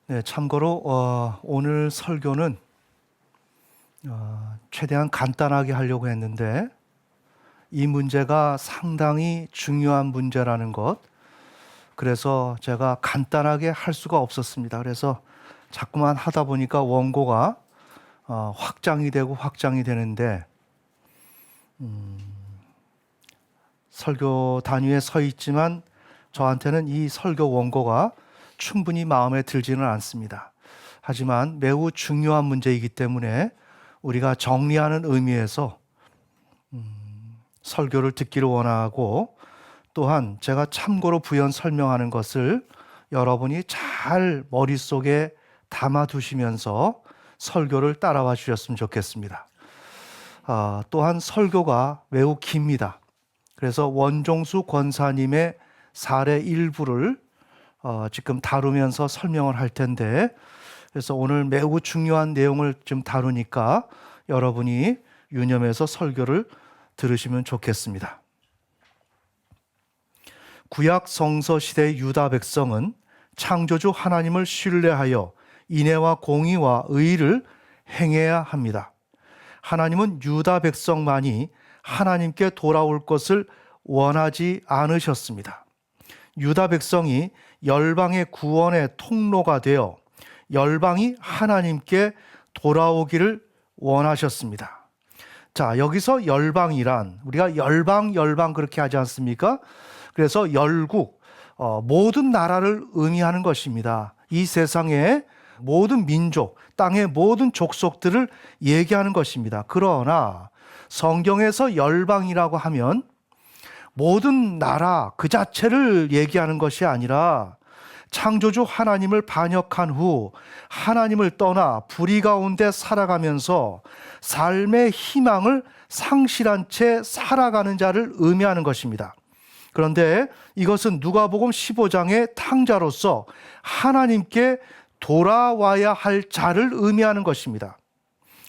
네, 참고로 오늘 설교는 최대한 간단하게 하려고 했는데 이 문제가 상당히 중요한 문제라는 것, 그래서 제가 간단하게 할 수가 없었습니다. 그래서 자꾸만 하다 보니까 원고가 확장이 되는데 설교 단위에 서 있지만 저한테는 이 설교 원고가 충분히 마음에 들지는 않습니다. 하지만 매우 중요한 문제이기 때문에 우리가 정리하는 의미에서 설교를 듣기를 원하고, 또한 제가 참고로 부연 설명하는 것을 여러분이 잘 머릿속에 담아두시면서 설교를 따라와 주셨으면 좋겠습니다. 또한 설교가 매우 깁니다. 그래서 원종수 권사님의 사례 일부를 지금 다루면서 설명을 할 텐데, 그래서 오늘 매우 중요한 내용을 좀 다루니까 여러분이 유념해서 설교를 들으시면 좋겠습니다. 구약 성서 시대의 유다 백성은 창조주 하나님을 신뢰하여 인애와 공의와 의를 행해야 합니다. 하나님은 유다 백성만이 하나님께 돌아올 것을 원하지 않으셨습니다. 유다 백성이 열방의 구원의 통로가 되어 열방이 하나님께 돌아오기를 원하셨습니다. 자, 여기서 열방이란, 우리가 열방 그렇게 하지 않습니까? 그래서 열국, 모든 나라를 의미하는 것입니다. 이 세상의 모든 민족, 땅의 모든 족속들을 얘기하는 것입니다. 그러나 성경에서 열방이라고 하면 모든 나라 그 자체를 얘기하는 것이 아니라 창조주 하나님을 반역한 후 하나님을 떠나 불의 가운데 살아가면서 삶의 희망을 상실한 채 살아가는 자를 의미하는 것입니다. 그런데 이것은 누가복음 15장의 탕자로서 하나님께 돌아와야 할 자를 의미하는 것입니다.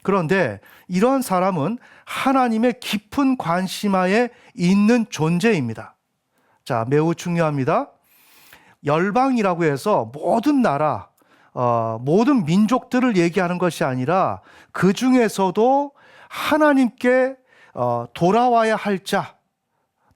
그런데 이러한 사람은 하나님의 깊은 관심하에 있는 존재입니다. 자, 매우 중요합니다. 열방이라고 해서 모든 나라, 모든 민족들을 얘기하는 것이 아니라 그 중에서도 하나님께 돌아와야 할 자,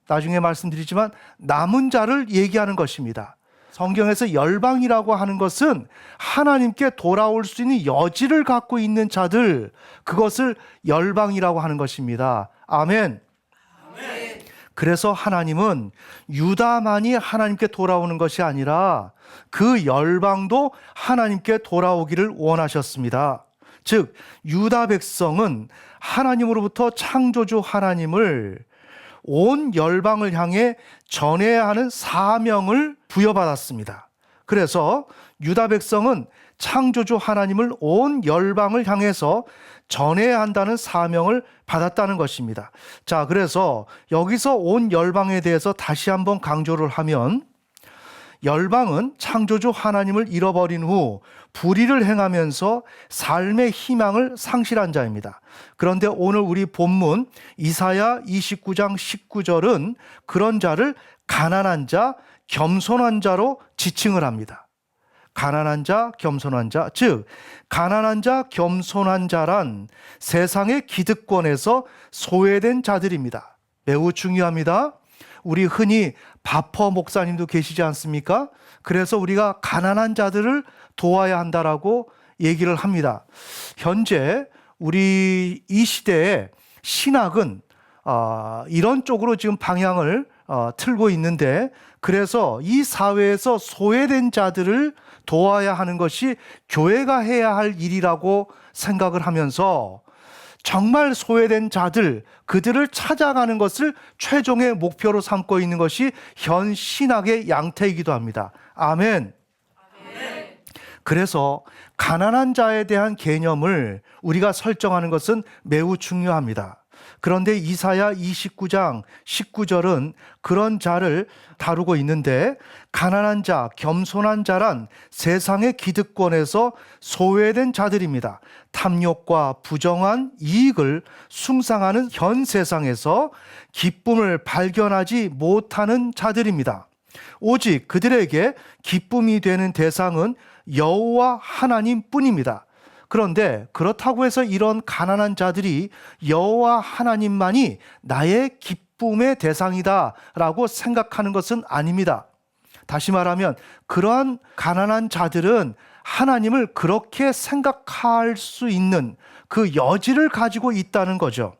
나중에 말씀드리지만 남은 자를 얘기하는 것입니다. 성경에서 열방이라고 하는 것은 하나님께 돌아올 수 있는 여지를 갖고 있는 자들, 그것을 열방이라고 하는 것입니다. 아멘. 아멘. 그래서 하나님은 유다만이 하나님께 돌아오는 것이 아니라 그 열방도 하나님께 돌아오기를 원하셨습니다. 즉, 유다 백성은 하나님으로부터 창조주 하나님을 온 열방을 향해 전해야 하는 사명을 부여받았습니다. 그래서 유다 백성은 창조주 하나님을 온 열방을 향해서 전해야 한다는 사명을 받았다는 것입니다. 자, 그래서 여기서 온 열방에 대해서 다시 한번 강조를 하면, 열방은 창조주 하나님을 잃어버린 후 불의를 행하면서 삶의 희망을 상실한 자입니다. 그런데 오늘 우리 본문 이사야 29장 19절은 그런 자를 가난한 자, 겸손한 자로 지칭을 합니다. 가난한 자, 겸손한 자, 즉 가난한 자, 겸손한 자란 세상의 기득권에서 소외된 자들입니다. 매우 중요합니다. 우리 흔히 바퍼 목사님도 계시지 않습니까? 그래서 우리가 가난한 자들을 도와야 한다라고 얘기를 합니다. 현재 우리 이 시대의 신학은 이런 쪽으로 지금 방향을 틀고 있는데, 그래서 이 사회에서 소외된 자들을 도와야 하는 것이 교회가 해야 할 일이라고 생각을 하면서 정말 소외된 자들, 그들을 찾아가는 것을 최종의 목표로 삼고 있는 것이 현 신학의 양태이기도 합니다. 아멘. 아멘. 그래서 가난한 자에 대한 개념을 우리가 설정하는 것은 매우 중요합니다. 그런데 이사야 29장 19절은 그런 자를 다루고 있는데, 가난한 자, 겸손한 자란 세상의 기득권에서 소외된 자들입니다. 탐욕과 부정한 이익을 숭상하는 현 세상에서 기쁨을 발견하지 못하는 자들입니다. 오직 그들에게 기쁨이 되는 대상은 여호와 하나님뿐입니다. 그런데 그렇다고 해서 이런 가난한 자들이 여호와 하나님만이 나의 기쁨의 대상이다라고 생각하는 것은 아닙니다. 다시 말하면 그러한 가난한 자들은 하나님을 그렇게 생각할 수 있는 그 여지를 가지고 있다는 거죠.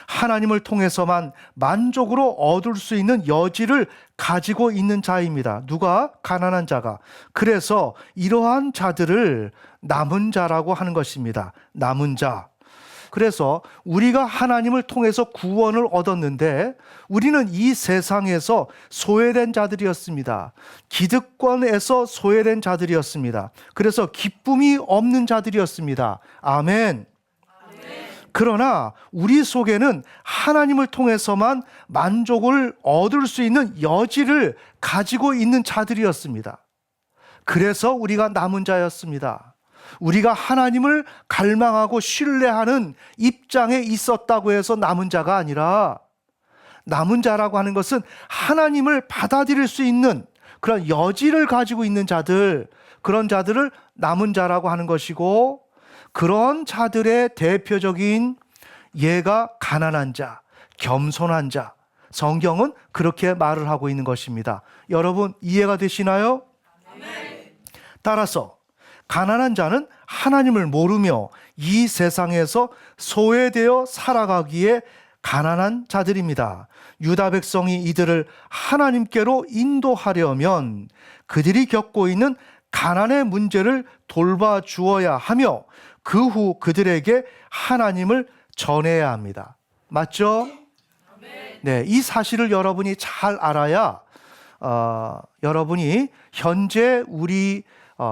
하나님을 통해서만 만족으로 얻을 수 있는 여지를 가지고 있는 자입니다. 누가? 가난한 자가. 그래서 이러한 자들을 남은 자라고 하는 것입니다. 남은 자. 그래서 우리가 하나님을 통해서 구원을 얻었는데 우리는 이 세상에서 소외된 자들이었습니다. 기득권에서 소외된 자들이었습니다. 그래서 기쁨이 없는 자들이었습니다. 아멘. 그러나 우리 속에는 하나님을 통해서만 만족을 얻을 수 있는 여지를 가지고 있는 자들이었습니다. 그래서 우리가 남은 자였습니다. 우리가 하나님을 갈망하고 신뢰하는 입장에 있었다고 해서 남은 자가 아니라, 남은 자라고 하는 것은 하나님을 받아들일 수 있는 그런 여지를 가지고 있는 자들, 그런 자들을 남은 자라고 하는 것이고, 그런 자들의 대표적인 예가 가난한 자, 겸손한 자, 성경은 그렇게 말을 하고 있는 것입니다. 여러분 이해가 되시나요? 따라서 가난한 자는 하나님을 모르며 이 세상에서 소외되어 살아가기에 가난한 자들입니다. 유다 백성이 이들을 하나님께로 인도하려면 그들이 겪고 있는 가난의 문제를 돌봐주어야 하며 그 후 그들에게 하나님을 전해야 합니다. 맞죠? 네, 이 사실을 여러분이 잘 알아야 여러분이 현재 우리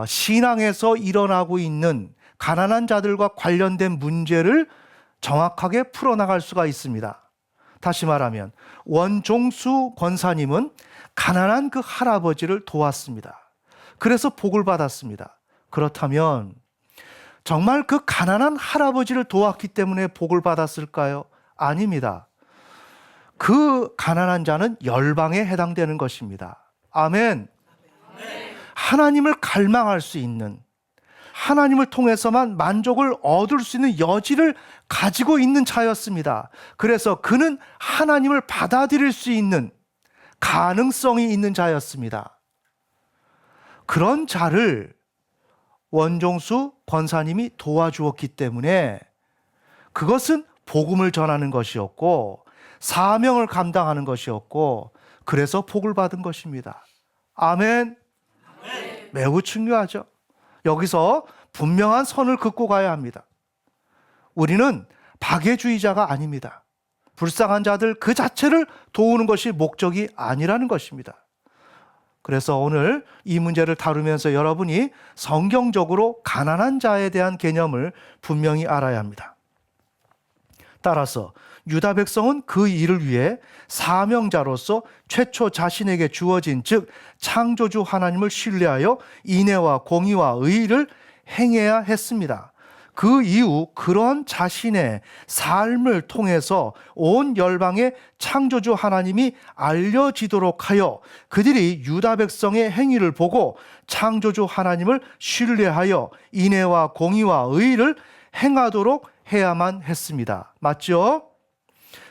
신앙에서 일어나고 있는 가난한 자들과 관련된 문제를 정확하게 풀어나갈 수가 있습니다. 다시 말하면 원종수 권사님은 가난한 그 할아버지를 도왔습니다. 그래서 복을 받았습니다. 그렇다면 정말 그 가난한 할아버지를 도왔기 때문에 복을 받았을까요? 아닙니다. 그 가난한 자는 열방에 해당되는 것입니다. 아멘. 하나님을 갈망할 수 있는, 하나님을 통해서만 만족을 얻을 수 있는 여지를 가지고 있는 자였습니다. 그래서 그는 하나님을 받아들일 수 있는 가능성이 있는 자였습니다. 그런 자를 원종수 권사님이 도와주었기 때문에 그것은 복음을 전하는 것이었고 사명을 감당하는 것이었고 그래서 복을 받은 것입니다. 아멘. 매우 중요하죠. 여기서 분명한 선을 긋고 가야 합니다. 우리는 박애주의자가 아닙니다. 불쌍한 자들 그 자체를 도우는 것이 목적이 아니라는 것입니다. 그래서 오늘 이 문제를 다루면서 여러분이 성경적으로 가난한 자에 대한 개념을 분명히 알아야 합니다. 따라서 유다 백성은 그 일을 위해 사명자로서 최초 자신에게 주어진 즉 창조주 하나님을 신뢰하여 인애와 공의와 의를 행해야 했습니다. 그 이후 그런 자신의 삶을 통해서 온 열방의 창조주 하나님이 알려지도록 하여 그들이 유다 백성의 행위를 보고 창조주 하나님을 신뢰하여 인애와 공의와 의를 행하도록 해야만 했습니다. 맞죠?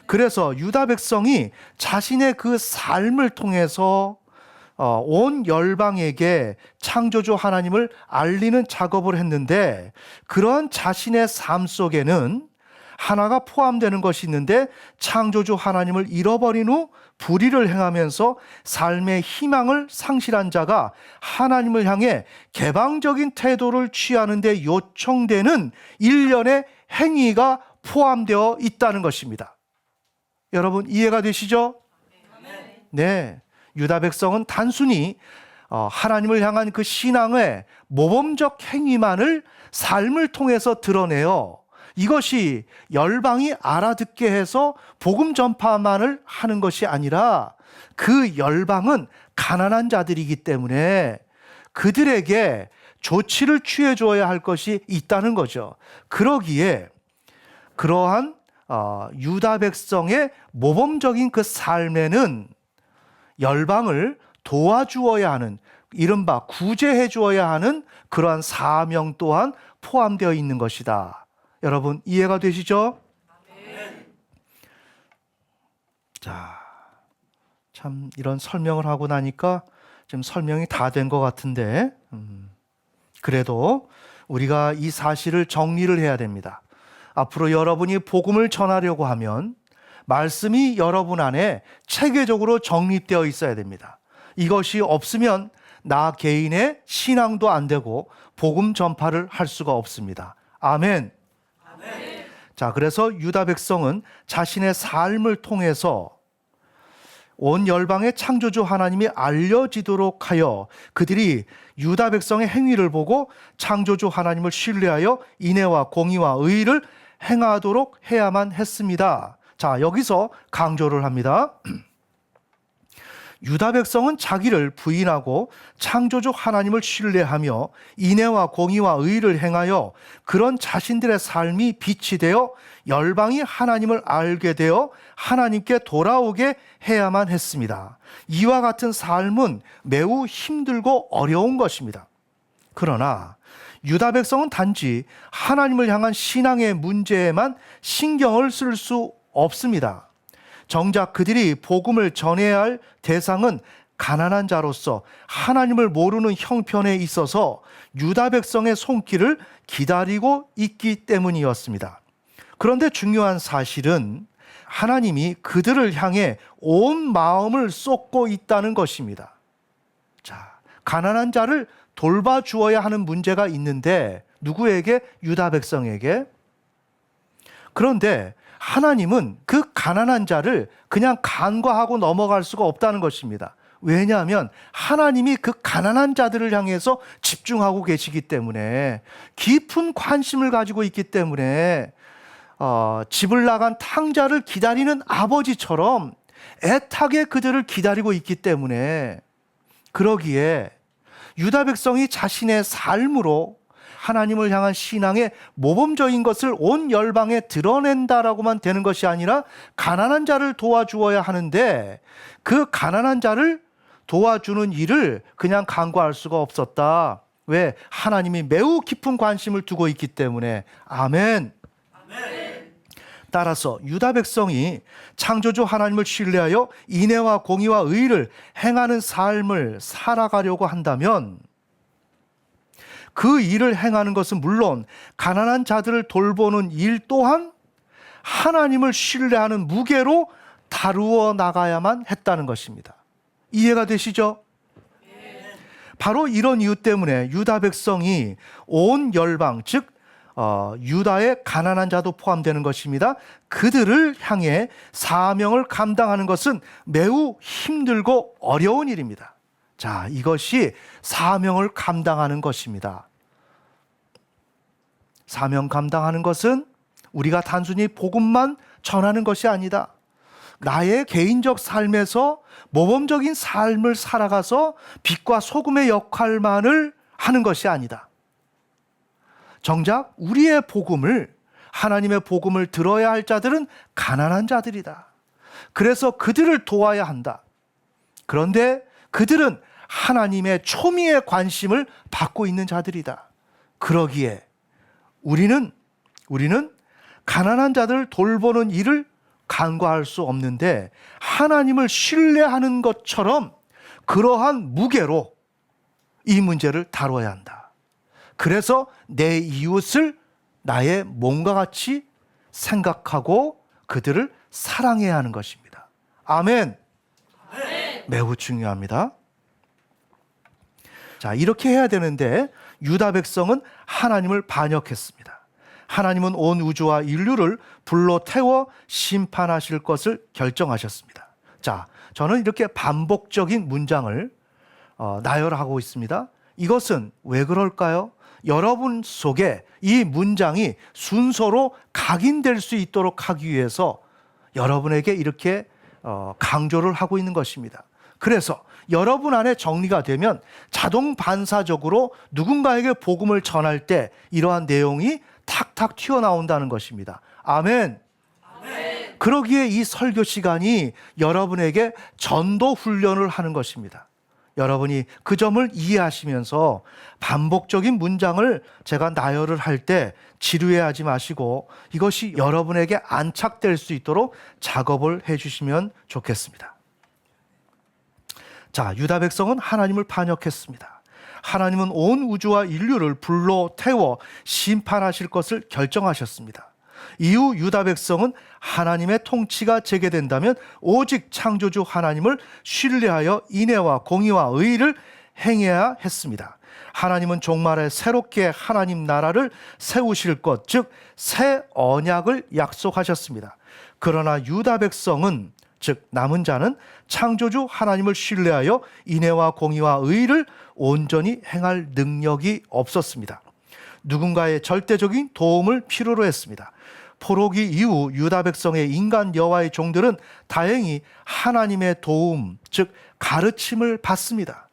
그래서 유다 백성이 자신의 그 삶을 통해서 온 열방에게 창조주 하나님을 알리는 작업을 했는데 그러한 자신의 삶 속에는 하나가 포함되는 것이 있는데 창조주 하나님을 잃어버린 후 불의를 행하면서 삶의 희망을 상실한 자가 하나님을 향해 개방적인 태도를 취하는 데 요청되는 일련의 행위가 포함되어 있다는 것입니다. 여러분 이해가 되시죠? 네. 유다 백성은 단순히 하나님을 향한 그 신앙의 모범적 행위만을 삶을 통해서 드러내어 이것이 열방이 알아듣게 해서 복음 전파만을 하는 것이 아니라 그 열방은 가난한 자들이기 때문에 그들에게 조치를 취해 주어야 할 것이 있다는 거죠. 그러기에 그러한 유다 백성의 모범적인 그 삶에는 열방을 도와주어야 하는, 이른바 구제해 주어야 하는 그러한 사명 또한 포함되어 있는 것이다. 여러분 이해가 되시죠? 자, 참 이런 설명을 하고 나니까 지금 설명이 다 된 것 같은데 그래도 우리가 이 사실을 정리를 해야 됩니다. 앞으로 여러분이 복음을 전하려고 하면 말씀이 여러분 안에 체계적으로 정립되어 있어야 됩니다. 이것이 없으면 나 개인의 신앙도 안 되고 복음 전파를 할 수가 없습니다. 아멘. 아멘. 자, 그래서 유다 백성은 자신의 삶을 통해서 온 열방의 창조주 하나님이 알려지도록 하여 그들이 유다 백성의 행위를 보고 창조주 하나님을 신뢰하여 인애와 공의와 의를 행하도록 해야만 했습니다. 자, 여기서 강조를 합니다. 유다 백성은 자기를 부인하고 창조주 하나님을 신뢰하며 인애와 공의와 의를 행하여 그런 자신들의 삶이 빛이 되어 열방이 하나님을 알게 되어 하나님께 돌아오게 해야만 했습니다. 이와 같은 삶은 매우 힘들고 어려운 것입니다. 그러나 유다 백성은 단지 하나님을 향한 신앙의 문제에만 신경을 쓸 수 없습니다. 정작 그들이 복음을 전해야 할 대상은 가난한 자로서 하나님을 모르는 형편에 있어서 유다 백성의 손길을 기다리고 있기 때문이었습니다. 그런데 중요한 사실은 하나님이 그들을 향해 온 마음을 쏟고 있다는 것입니다. 자, 가난한 자를 돌봐주어야 하는 문제가 있는데 누구에게? 유다 백성에게. 그런데 하나님은 그 가난한 자를 그냥 간과하고 넘어갈 수가 없다는 것입니다. 왜냐하면 하나님이 그 가난한 자들을 향해서 집중하고 계시기 때문에, 깊은 관심을 가지고 있기 때문에 집을 나간 탕자를 기다리는 아버지처럼 애타게 그들을 기다리고 있기 때문에, 그러기에 유다 백성이 자신의 삶으로 하나님을 향한 신앙의 모범적인 것을 온 열방에 드러낸다라고만 되는 것이 아니라 가난한 자를 도와주어야 하는데 그 가난한 자를 도와주는 일을 그냥 간과할 수가 없었다. 왜? 하나님이 매우 깊은 관심을 두고 있기 때문에. 아멘. 아멘. 따라서 유다 백성이 창조주 하나님을 신뢰하여 인애와 공의와 의를 행하는 삶을 살아가려고 한다면 그 일을 행하는 것은 물론 가난한 자들을 돌보는 일 또한 하나님을 신뢰하는 무게로 다루어 나가야만 했다는 것입니다. 이해가 되시죠? 바로 이런 이유 때문에 유다 백성이 온 열방, 즉 유다의 가난한 자도 포함되는 것입니다. 그들을 향해 사명을 감당하는 것은 매우 힘들고 어려운 일입니다. 자, 이것이 사명을 감당하는 것입니다. 사명 감당하는 것은 우리가 단순히 복음만 전하는 것이 아니다. 나의 개인적 삶에서 모범적인 삶을 살아가서 빛과 소금의 역할만을 하는 것이 아니다. 정작 우리의 복음을, 하나님의 복음을 들어야 할 자들은 가난한 자들이다. 그래서 그들을 도와야 한다. 그런데 그들은 하나님의 초미의 관심을 받고 있는 자들이다. 그러기에 우리는 가난한 자들을 돌보는 일을 간과할 수 없는데 하나님을 신뢰하는 것처럼 그러한 무게로 이 문제를 다뤄야 한다. 그래서 내 이웃을 나의 몸과 같이 생각하고 그들을 사랑해야 하는 것입니다. 아멘. 아멘. 매우 중요합니다. 자, 이렇게 해야 되는데 유다 백성은 하나님을 반역했습니다. 하나님은 온 우주와 인류를 불로 태워 심판하실 것을 결정하셨습니다. 자, 저는 이렇게 반복적인 문장을 나열하고 있습니다. 이것은 왜 그럴까요? 여러분 속에 이 문장이 순서로 각인될 수 있도록 하기 위해서 여러분에게 이렇게 강조를 하고 있는 것입니다. 그래서 여러분 안에 정리가 되면 자동 반사적으로 누군가에게 복음을 전할 때 이러한 내용이 탁탁 튀어나온다는 것입니다. 아멘. 아멘. 그러기에 이 설교 시간이 여러분에게 전도 훈련을 하는 것입니다. 여러분이 그 점을 이해하시면서 반복적인 문장을 제가 나열을 할 때 지루해하지 마시고 이것이 여러분에게 안착될 수 있도록 작업을 해주시면 좋겠습니다. 자, 유다 백성은 하나님을 반역했습니다. 하나님은 온 우주와 인류를 불로 태워 심판하실 것을 결정하셨습니다. 이후 유다 백성은 하나님의 통치가 재개된다면 오직 창조주 하나님을 신뢰하여 인애와 공의와 의를 행해야 했습니다. 하나님은 종말에 새롭게 하나님 나라를 세우실 것, 즉 새 언약을 약속하셨습니다. 그러나 유다 백성은, 즉 남은 자는 창조주 하나님을 신뢰하여 인애와 공의와 의를 온전히 행할 능력이 없었습니다. 누군가의 절대적인 도움을 필요로 했습니다. 포로기 이후 유다 백성의 인간 여호와의 종들은 다행히 하나님의 도움, 즉 가르침을 받습니다.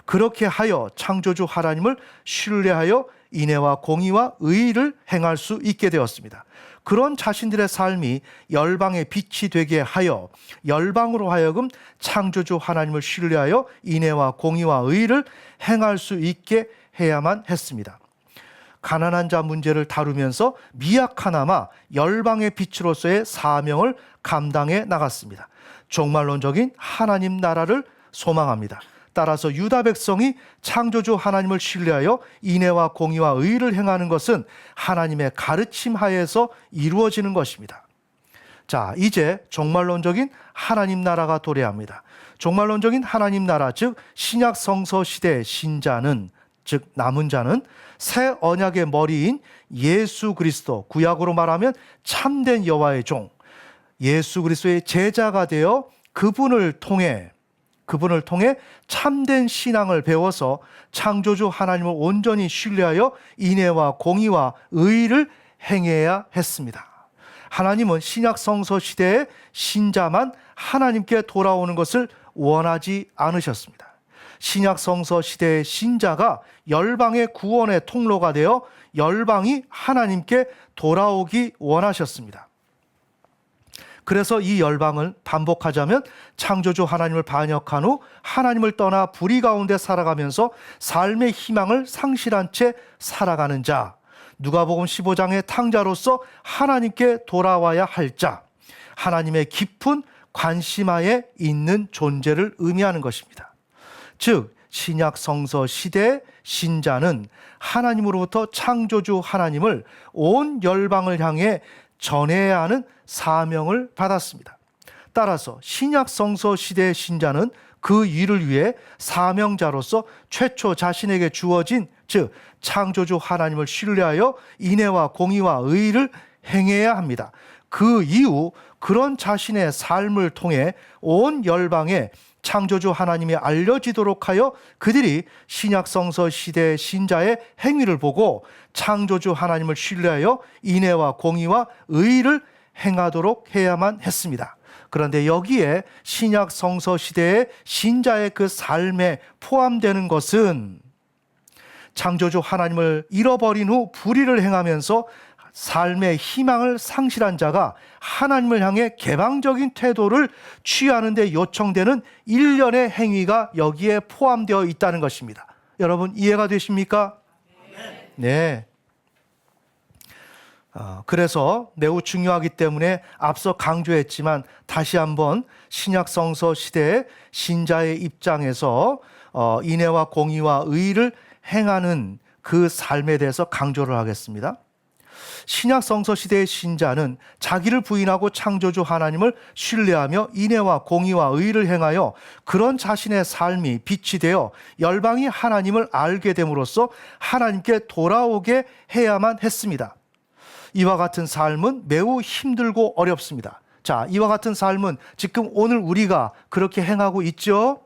그렇게 하여 창조주 하나님을 신뢰하여 인애와 공의와 의를 행할 수 있게 되었습니다. 그런 자신들의 삶이 열방의 빛이 되게 하여 열방으로 하여금 창조주 하나님을 신뢰하여 인애와 공의와 의를 행할 수 있게 해야만 했습니다. 가난한 자 문제를 다루면서 미약하나마 열방의 빛으로서의 사명을 감당해 나갔습니다. 종말론적인 하나님 나라를 소망합니다. 따라서 유다 백성이 창조주 하나님을 신뢰하여 인애와 공의와 의를 행하는 것은 하나님의 가르침 하에서 이루어지는 것입니다. 자, 이제 종말론적인 하나님 나라가 도래합니다. 종말론적인 하나님 나라, 즉 신약 성서 시대의 신자는, 즉 남은 자는 새 언약의 머리인 예수 그리스도, 구약으로 말하면 참된 여호와의 종, 예수 그리스도의 제자가 되어 그분을 통해 참된 신앙을 배워서 창조주 하나님을 온전히 신뢰하여 인애와 공의와 의를 행해야 했습니다. 하나님은 신약 성서 시대의 신자만 하나님께 돌아오는 것을 원하지 않으셨습니다. 신약 성서 시대의 신자가 열방의 구원의 통로가 되어 열방이 하나님께 돌아오기 원하셨습니다. 그래서 이 열방을 반복하자면 창조주 하나님을 반역한 후 하나님을 떠나 불의 가운데 살아가면서 삶의 희망을 상실한 채 살아가는 자, 누가복음 15장의 탕자로서 하나님께 돌아와야 할 자, 하나님의 깊은 관심하에 있는 존재를 의미하는 것입니다. 즉 신약 성서 시대의 신자는 하나님으로부터 창조주 하나님을 온 열방을 향해 전해야 하는 사명을 받았습니다. 따라서 신약 성서 시대의 신자는 그 일을 위해 사명자로서 최초 자신에게 주어진, 즉 창조주 하나님을 신뢰하여 인애와 공의와 의를 행해야 합니다. 그 이후 그런 자신의 삶을 통해 온 열방에 창조주 하나님이 알려지도록 하여 그들이 신약 성서 시대의 신자의 행위를 보고 창조주 하나님을 신뢰하여 인애와 공의와 의를 행하도록 해야만 했습니다. 그런데 여기에 신약 성서 시대의 신자의 그 삶에 포함되는 것은 창조주 하나님을 잃어버린 후 불의를 행하면서 삶의 희망을 상실한 자가 하나님을 향해 개방적인 태도를 취하는 데 요청되는 일련의 행위가 여기에 포함되어 있다는 것입니다. 여러분 이해가 되십니까? 네. 그래서 매우 중요하기 때문에 앞서 강조했지만 다시 한번 신약 성서 시대의 신자의 입장에서 인애와 공의와 의를 행하는 그 삶에 대해서 강조를 하겠습니다. 신약 성서 시대의 신자는 자기를 부인하고 창조주 하나님을 신뢰하며 인애와 공의와 의를 행하여 그런 자신의 삶이 빛이 되어 열방이 하나님을 알게 됨으로써 하나님께 돌아오게 해야만 했습니다. 이와 같은 삶은 매우 힘들고 어렵습니다. 자, 이와 같은 삶은 지금 오늘 우리가 그렇게 행하고 있죠?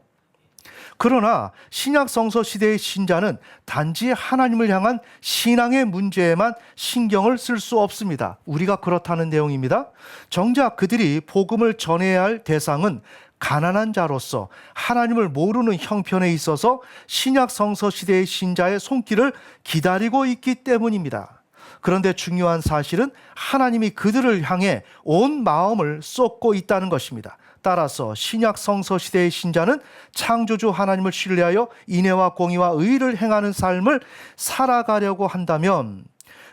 그러나 신약 성서 시대의 신자는 단지 하나님을 향한 신앙의 문제에만 신경을 쓸 수 없습니다. 우리가 그렇다는 내용입니다. 정작 그들이 복음을 전해야 할 대상은 가난한 자로서 하나님을 모르는 형편에 있어서 신약 성서 시대의 신자의 손길을 기다리고 있기 때문입니다. 그런데 중요한 사실은 하나님이 그들을 향해 온 마음을 쏟고 있다는 것입니다. 따라서 신약 성서 시대의 신자는 창조주 하나님을 신뢰하여 인애와 공의와 의를 행하는 삶을 살아가려고 한다면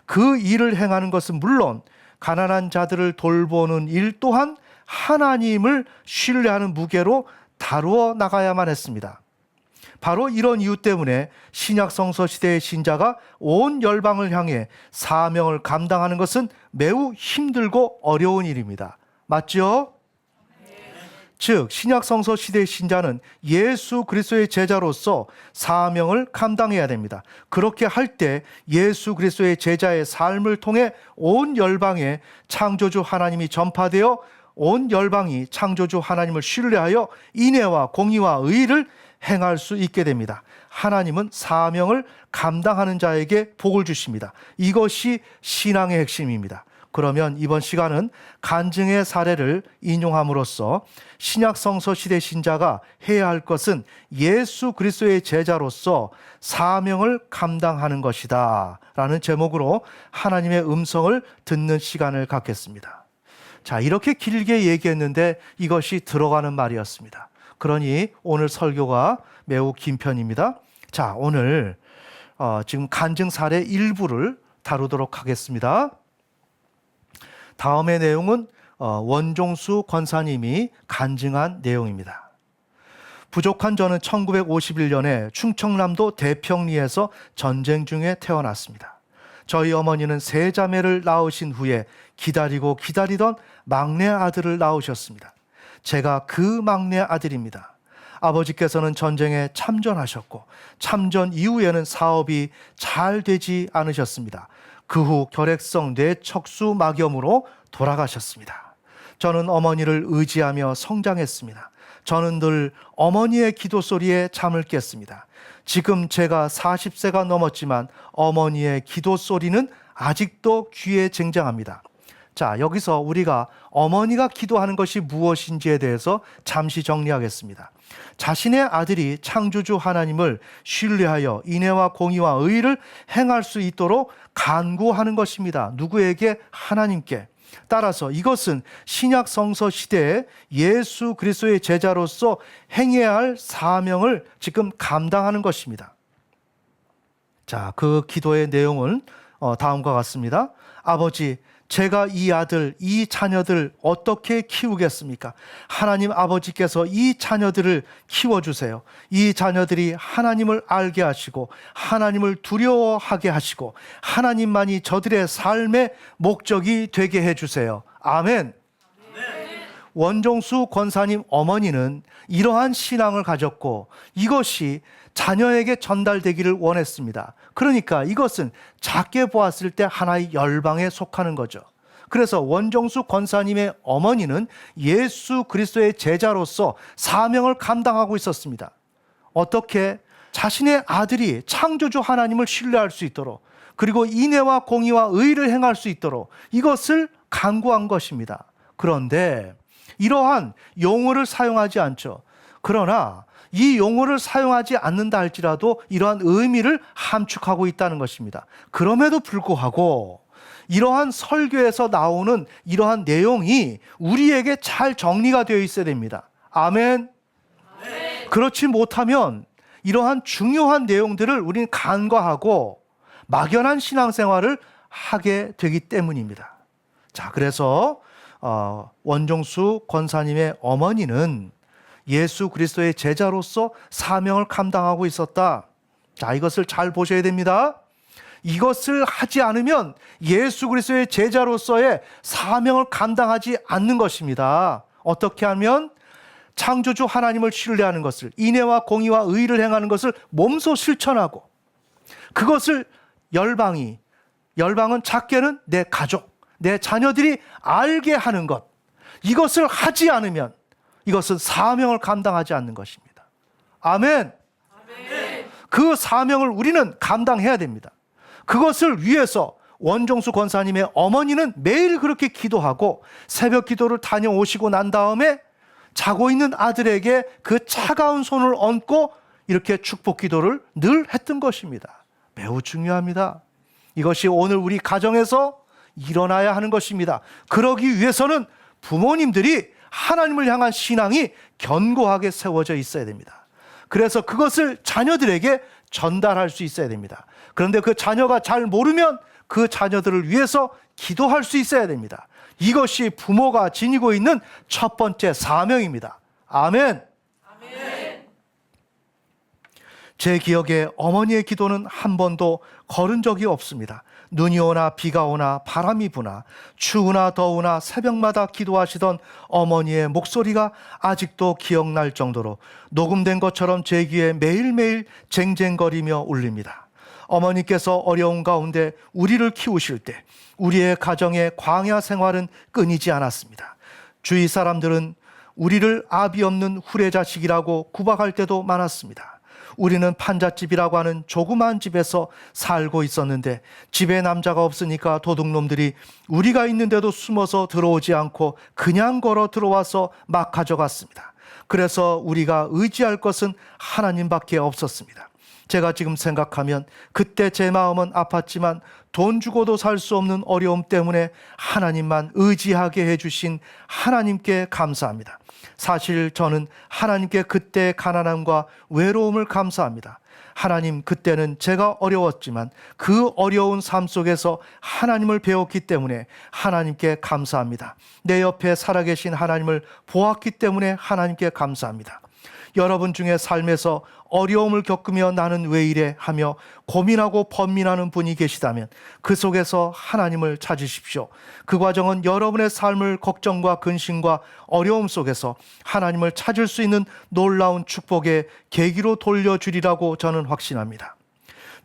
그 일을 행하는 것은 물론 가난한 자들을 돌보는 일 또한 하나님을 신뢰하는 무게로 다루어 나가야만 했습니다. 바로 이런 이유 때문에 신약 성서 시대의 신자가 온 열방을 향해 사명을 감당하는 것은 매우 힘들고 어려운 일입니다. 맞죠? 즉 신약 성서 시대의 신자는 예수 그리스도의 제자로서 사명을 감당해야 됩니다. 그렇게 할 때 예수 그리스도의 제자의 삶을 통해 온 열방에 창조주 하나님이 전파되어 온 열방이 창조주 하나님을 신뢰하여 인애와 공의와 의를 행할 수 있게 됩니다. 하나님은 사명을 감당하는 자에게 복을 주십니다. 이것이 신앙의 핵심입니다. 그러면 이번 시간은 간증의 사례를 인용함으로써 신약 성서 시대 신자가 해야 할 것은 예수 그리스도의 제자로서 사명을 감당하는 것이다 라는 제목으로 하나님의 음성을 듣는 시간을 갖겠습니다. 자, 이렇게 길게 얘기했는데 이것이 들어가는 말이었습니다. 그러니 오늘 설교가 매우 긴 편입니다. 자, 오늘 지금 간증 사례 일부를 다루도록 하겠습니다. 다음의 내용은 원종수 권사님이 간증한 내용입니다. 부족한 저는 1951년에 충청남도 대평리에서 전쟁 중에 태어났습니다. 저희 어머니는 세 자매를 낳으신 후에 기다리고 기다리던 막내 아들을 낳으셨습니다. 제가 그 막내 아들입니다. 아버지께서는 전쟁에 참전하셨고 참전 이후에는 사업이 잘 되지 않으셨습니다. 그 후 결핵성 뇌척수 막염으로 돌아가셨습니다. 저는 어머니를 의지하며 성장했습니다. 저는 늘 어머니의 기도 소리에 잠을 깼습니다. 지금 제가 40세가 넘었지만 어머니의 기도 소리는 아직도 귀에 쟁쟁합니다. 자, 여기서 우리가 어머니가 기도하는 것이 무엇인지에 대해서 잠시 정리하겠습니다. 자신의 아들이 창조주 하나님을 신뢰하여 인애와 공의와 의를 행할 수 있도록 간구하는 것입니다. 누구에게? 하나님께. 따라서 이것은 신약 성서 시대에 예수 그리스도의 제자로서 행해야 할 사명을 지금 감당하는 것입니다. 자, 그 기도의 내용은 다음과 같습니다. 아버지, 제가 이 아들, 이 자녀들 어떻게 키우겠습니까? 하나님 아버지께서 이 자녀들을 키워주세요. 이 자녀들이 하나님을 알게 하시고 하나님을 두려워하게 하시고 하나님만이 저들의 삶의 목적이 되게 해주세요. 아멘. 원종수 권사님 어머니는 이러한 신앙을 가졌고 이것이 자녀에게 전달되기를 원했습니다. 그러니까 이것은 작게 보았을 때 하나의 열방에 속하는 거죠. 그래서 원종수 권사님의 어머니는 예수 그리스도의 제자로서 사명을 감당하고 있었습니다. 어떻게? 자신의 아들이 창조주 하나님을 신뢰할 수 있도록 그리고 인애와 공의와 의를 행할 수 있도록 이것을 간구한 것입니다. 그런데 이러한 용어를 사용하지 않죠. 그러나 이 용어를 사용하지 않는다 할지라도 이러한 의미를 함축하고 있다는 것입니다. 그럼에도 불구하고 이러한 설교에서 나오는 이러한 내용이 우리에게 잘 정리가 되어 있어야 됩니다. 아멘. 그렇지 못하면 이러한 중요한 내용들을 우리는 간과하고 막연한 신앙생활을 하게 되기 때문입니다. 자, 그래서 원종수 권사님의 어머니는 예수 그리스도의 제자로서 사명을 감당하고 있었다. 자, 이것을 잘 보셔야 됩니다. 이것을 하지 않으면 예수 그리스도의 제자로서의 사명을 감당하지 않는 것입니다. 어떻게 하면? 창조주 하나님을 신뢰하는 것을, 인애와 공의와 의를 행하는 것을 몸소 실천하고 그것을 열방은 작게는 내 가족, 내 자녀들이 알게 하는 것, 이것을 하지 않으면 이것은 사명을 감당하지 않는 것입니다. 아멘. 그 사명을 우리는 감당해야 됩니다. 그것을 위해서 원종수 권사님의 어머니는 매일 그렇게 기도하고 새벽 기도를 다녀오시고 난 다음에 자고 있는 아들에게 그 차가운 손을 얹고 이렇게 축복 기도를 늘 했던 것입니다. 매우 중요합니다. 이것이 오늘 우리 가정에서 일어나야 하는 것입니다. 그러기 위해서는 부모님들이 하나님을 향한 신앙이 견고하게 세워져 있어야 됩니다. 그래서 그것을 자녀들에게 전달할 수 있어야 됩니다. 그런데 그 자녀가 잘 모르면 그 자녀들을 위해서 기도할 수 있어야 됩니다. 이것이 부모가 지니고 있는 첫 번째 사명입니다. 아멘. 제 기억에 어머니의 기도는 한 번도 거른 적이 없습니다. 눈이 오나 비가 오나 바람이 부나 추우나 더우나 새벽마다 기도하시던 어머니의 목소리가 아직도 기억날 정도로 녹음된 것처럼 제 귀에 매일매일 쟁쟁거리며 울립니다. 어머니께서 어려운 가운데 우리를 키우실 때 우리의 가정의 광야 생활은 끊이지 않았습니다. 주위 사람들은 우리를 아비 없는 후레자식이라고 구박할 때도 많았습니다. 우리는 판잣집이라고 하는 조그마한 집에서 살고 있었는데 집에 남자가 없으니까 도둑놈들이 우리가 있는데도 숨어서 들어오지 않고 그냥 걸어 들어와서 막 가져갔습니다. 그래서 우리가 의지할 것은 하나님밖에 없었습니다. 제가 지금 생각하면 그때 제 마음은 아팠지만 돈 주고도 살 수 없는 어려움 때문에 하나님만 의지하게 해주신 하나님께 감사합니다. 사실 저는 하나님께 그때의 가난함과 외로움을 감사합니다. 하나님, 그때는 제가 어려웠지만 그 어려운 삶 속에서 하나님을 배웠기 때문에 하나님께 감사합니다. 내 옆에 살아계신 하나님을 보았기 때문에 하나님께 감사합니다. 여러분 중에 삶에서 어려움을 겪으며 나는 왜 이래 하며 고민하고 번민하는 분이 계시다면 그 속에서 하나님을 찾으십시오. 그 과정은 여러분의 삶을 걱정과 근심과 어려움 속에서 하나님을 찾을 수 있는 놀라운 축복의 계기로 돌려주리라고 저는 확신합니다.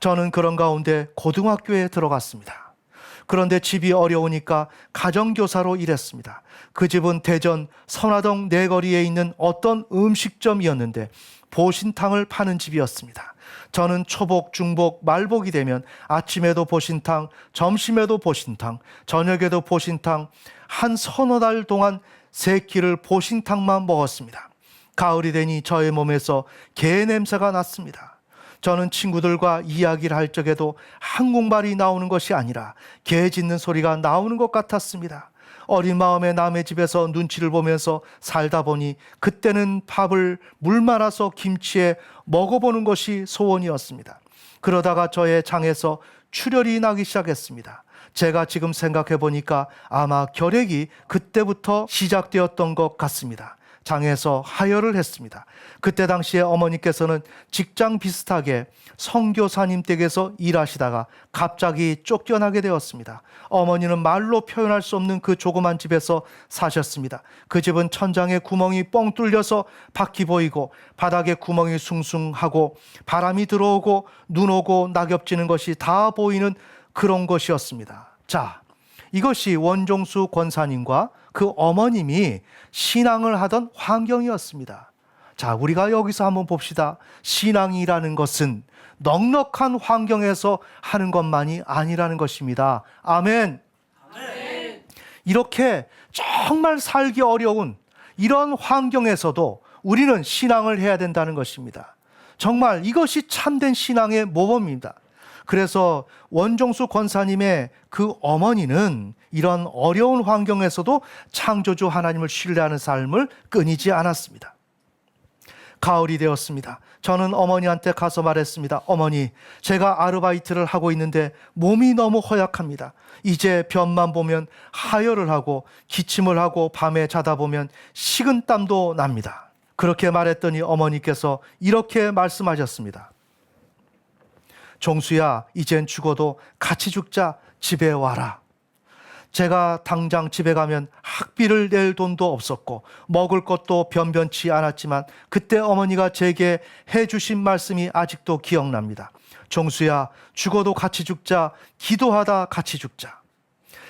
저는 그런 가운데 고등학교에 들어갔습니다. 그런데 집이 어려우니까 가정교사로 일했습니다. 그 집은 대전 선화동 내거리에 있는 어떤 음식점이었는데 보신탕을 파는 집이었습니다. 저는 초복, 중복, 말복이 되면 아침에도 보신탕, 점심에도 보신탕, 저녁에도 보신탕, 한 서너 달 동안 세 끼를 보신탕만 먹었습니다. 가을이 되니 저의 몸에서 게 냄새가 났습니다. 저는 친구들과 이야기를 할 적에도 한국말이 나오는 것이 아니라 개 짖는 소리가 나오는 것 같았습니다. 어린 마음에 남의 집에서 눈치를 보면서 살다 보니 그때는 밥을 물 말아서 김치에 먹어보는 것이 소원이었습니다. 그러다가 저의 장에서 출혈이 나기 시작했습니다. 제가 지금 생각해 보니까 아마 결핵이 그때부터 시작되었던 것 같습니다. 장에서 하혈을 했습니다. 그때 당시에 어머니께서는 직장 비슷하게 선교사님 댁에서 일하시다가 갑자기 쫓겨나게 되었습니다. 어머니는 말로 표현할 수 없는 그 조그만 집에서 사셨습니다. 그 집은 천장에 구멍이 뻥 뚫려서 밖이 보이고 바닥에 구멍이 숭숭하고 바람이 들어오고 눈 오고 낙엽 지는 것이 다 보이는 그런 것이었습니다. 자, 이것이 원종수 권사님과 그 어머님이 신앙을 하던 환경이었습니다. 자, 우리가 여기서 한번 봅시다. 신앙이라는 것은 넉넉한 환경에서 하는 것만이 아니라는 것입니다. 아멘. 아멘. 이렇게 정말 살기 어려운 이런 환경에서도 우리는 신앙을 해야 된다는 것입니다. 정말 이것이 참된 신앙의 모범입니다. 그래서 원종수 권사님의 그 어머니는 이런 어려운 환경에서도 창조주 하나님을 신뢰하는 삶을 끊이지 않았습니다. 가을이 되었습니다. 저는 어머니한테 가서 말했습니다. 어머니, 제가 아르바이트를 하고 있는데 몸이 너무 허약합니다. 이제 변만 보면 하혈을 하고 기침을 하고 밤에 자다 보면 식은땀도 납니다. 그렇게 말했더니 어머니께서 이렇게 말씀하셨습니다. 종수야, 이젠 죽어도 같이 죽자. 집에 와라. 제가 당장 집에 가면 학비를 낼 돈도 없었고 먹을 것도 변변치 않았지만 그때 어머니가 제게 해주신 말씀이 아직도 기억납니다. 종수야, 죽어도 같이 죽자. 기도하다 같이 죽자.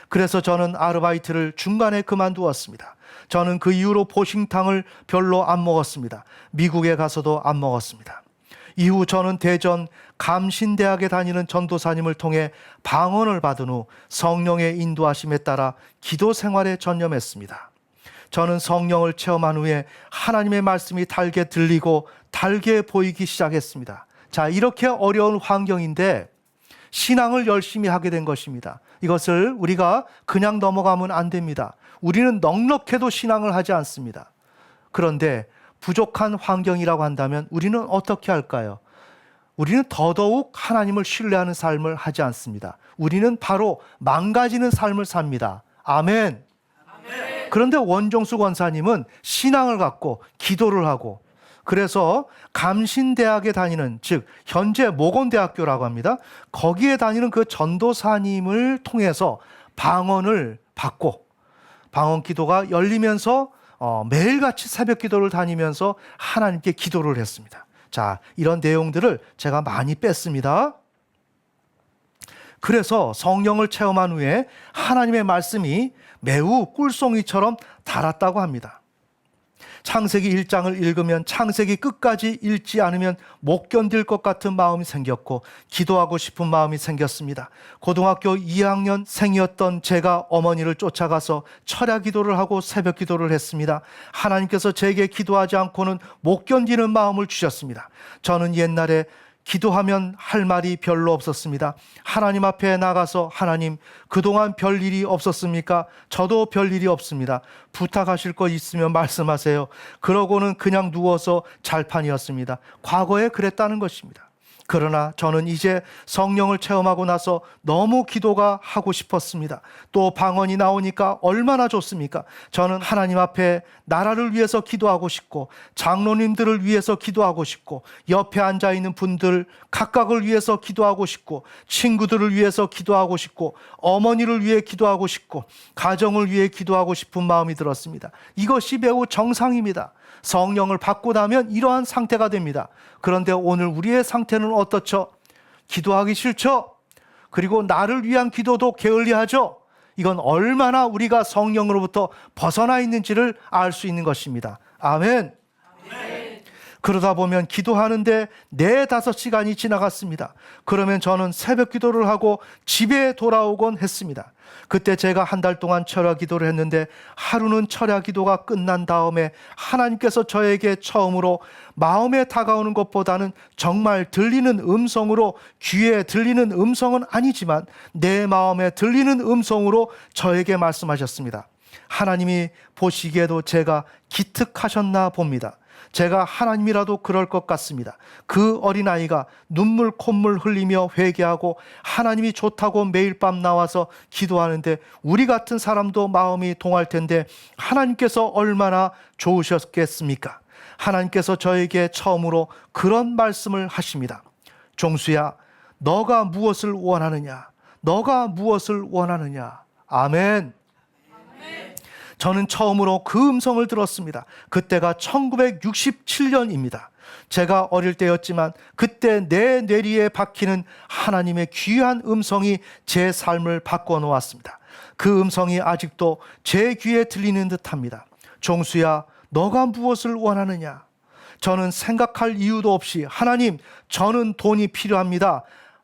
그래서 저는 아르바이트를 중간에 그만두었습니다. 저는 그 이후로 보신탕을 별로 안 먹었습니다. 미국에 가서도 안 먹었습니다. 이후 저는 대전 감신대학에 다니는 전도사님을 통해 방언을 받은 후 성령의 인도하심에 따라 기도 생활에 전념했습니다. 저는 성령을 체험한 후에 하나님의 말씀이 달게 들리고 달게 보이기 시작했습니다. 자, 이렇게 어려운 환경인데 신앙을 열심히 하게 된 것입니다. 이것을 우리가 그냥 넘어가면 안 됩니다. 우리는 넉넉해도 신앙을 하지 않습니다. 그런데 부족한 환경이라고 한다면 우리는 어떻게 할까요? 우리는 더더욱 하나님을 신뢰하는 삶을 하지 않습니다. 우리는 바로 망가지는 삶을 삽니다. 아멘. 그런데 원종수 권사님은 신앙을 갖고 기도를 하고, 그래서 감신대학에 다니는, 즉 현재 모건대학교라고 합니다. 거기에 다니는 그 전도사님을 통해서 방언을 받고 방언 기도가 열리면서 매일같이 새벽 기도를 다니면서 하나님께 기도를 했습니다. 자, 이런 내용들을 제가 많이 뺐습니다. 그래서 성령을 체험한 후에 하나님의 말씀이 매우 꿀송이처럼 달았다고 합니다. 창세기 1장을 읽으면 창세기 끝까지 읽지 않으면 못 견딜 것 같은 마음이 생겼고 기도하고 싶은 마음이 생겼습니다. 고등학교 2학년생이었던 제가 어머니를 쫓아가서 철야 기도를 하고 새벽 기도를 했습니다. 하나님께서 제게 기도하지 않고는 못 견디는 마음을 주셨습니다. 저는 옛날에 기도하면 할 말이 별로 없었습니다. 하나님 앞에 나가서 하나님, 그동안 별일이 없었습니까? 저도 별일이 없습니다. 부탁하실 거 있으면 말씀하세요. 그러고는 그냥 누워서 잘판이었습니다. 과거에 그랬다는 것입니다. 그러나 저는 이제 성령을 체험하고 나서 너무 기도가 하고 싶었습니다. 또 방언이 나오니까 얼마나 좋습니까? 저는 하나님 앞에 나라를 위해서 기도하고 싶고 장로님들을 위해서 기도하고 싶고 옆에 앉아있는 분들 각각을 위해서 기도하고 싶고 친구들을 위해서 기도하고 싶고 어머니를 위해 기도하고 싶고 가정을 위해 기도하고 싶은 마음이 들었습니다. 이것이 매우 정상입니다. 성령을 받고 나면 이러한 상태가 됩니다. 그런데 오늘 우리의 상태는 어떻죠? 기도하기 싫죠? 그리고 나를 위한 기도도 게을리하죠? 이건 얼마나 우리가 성령으로부터 벗어나 있는지를 알 수 있는 것입니다. 아멘. 그러다 보면 기도하는데 4-5시간이 지나갔습니다. 그러면 저는 새벽 기도를 하고 집에 돌아오곤 했습니다. 그때 제가 한 달 동안 철야 기도를 했는데 하루는 철야 기도가 끝난 다음에 하나님께서 저에게 처음으로 마음에 다가오는 것보다는 정말 들리는 음성으로, 귀에 들리는 음성은 아니지만 내 마음에 들리는 음성으로 저에게 말씀하셨습니다. 하나님이 보시기에도 제가 기특하셨나 봅니다. 제가 하나님이라도 그럴 것 같습니다. 그 어린아이가 눈물 콧물 흘리며 회개하고 하나님이 좋다고 매일 밤 나와서 기도하는데 우리 같은 사람도 마음이 동할 텐데 하나님께서 얼마나 좋으셨겠습니까? 하나님께서 저에게 처음으로 그런 말씀을 하십니다. 종수야, 너가 무엇을 원하느냐? 너가 무엇을 원하느냐? 아멘. 저는 처음으로 그 음성을 들었습니다. 그때가 1967년입니다. 제가 어릴 때였지만 그때 내 뇌리에 박히는 하나님의 귀한 음성이 제 삶을 바꿔놓았습니다. 그 음성이 아직도 제 귀에 들리는 듯합니다. 종수야, 너가 무엇을 원하느냐? 저는 생각할 이유도 없이 하나님, 저는 돈이 필요합니다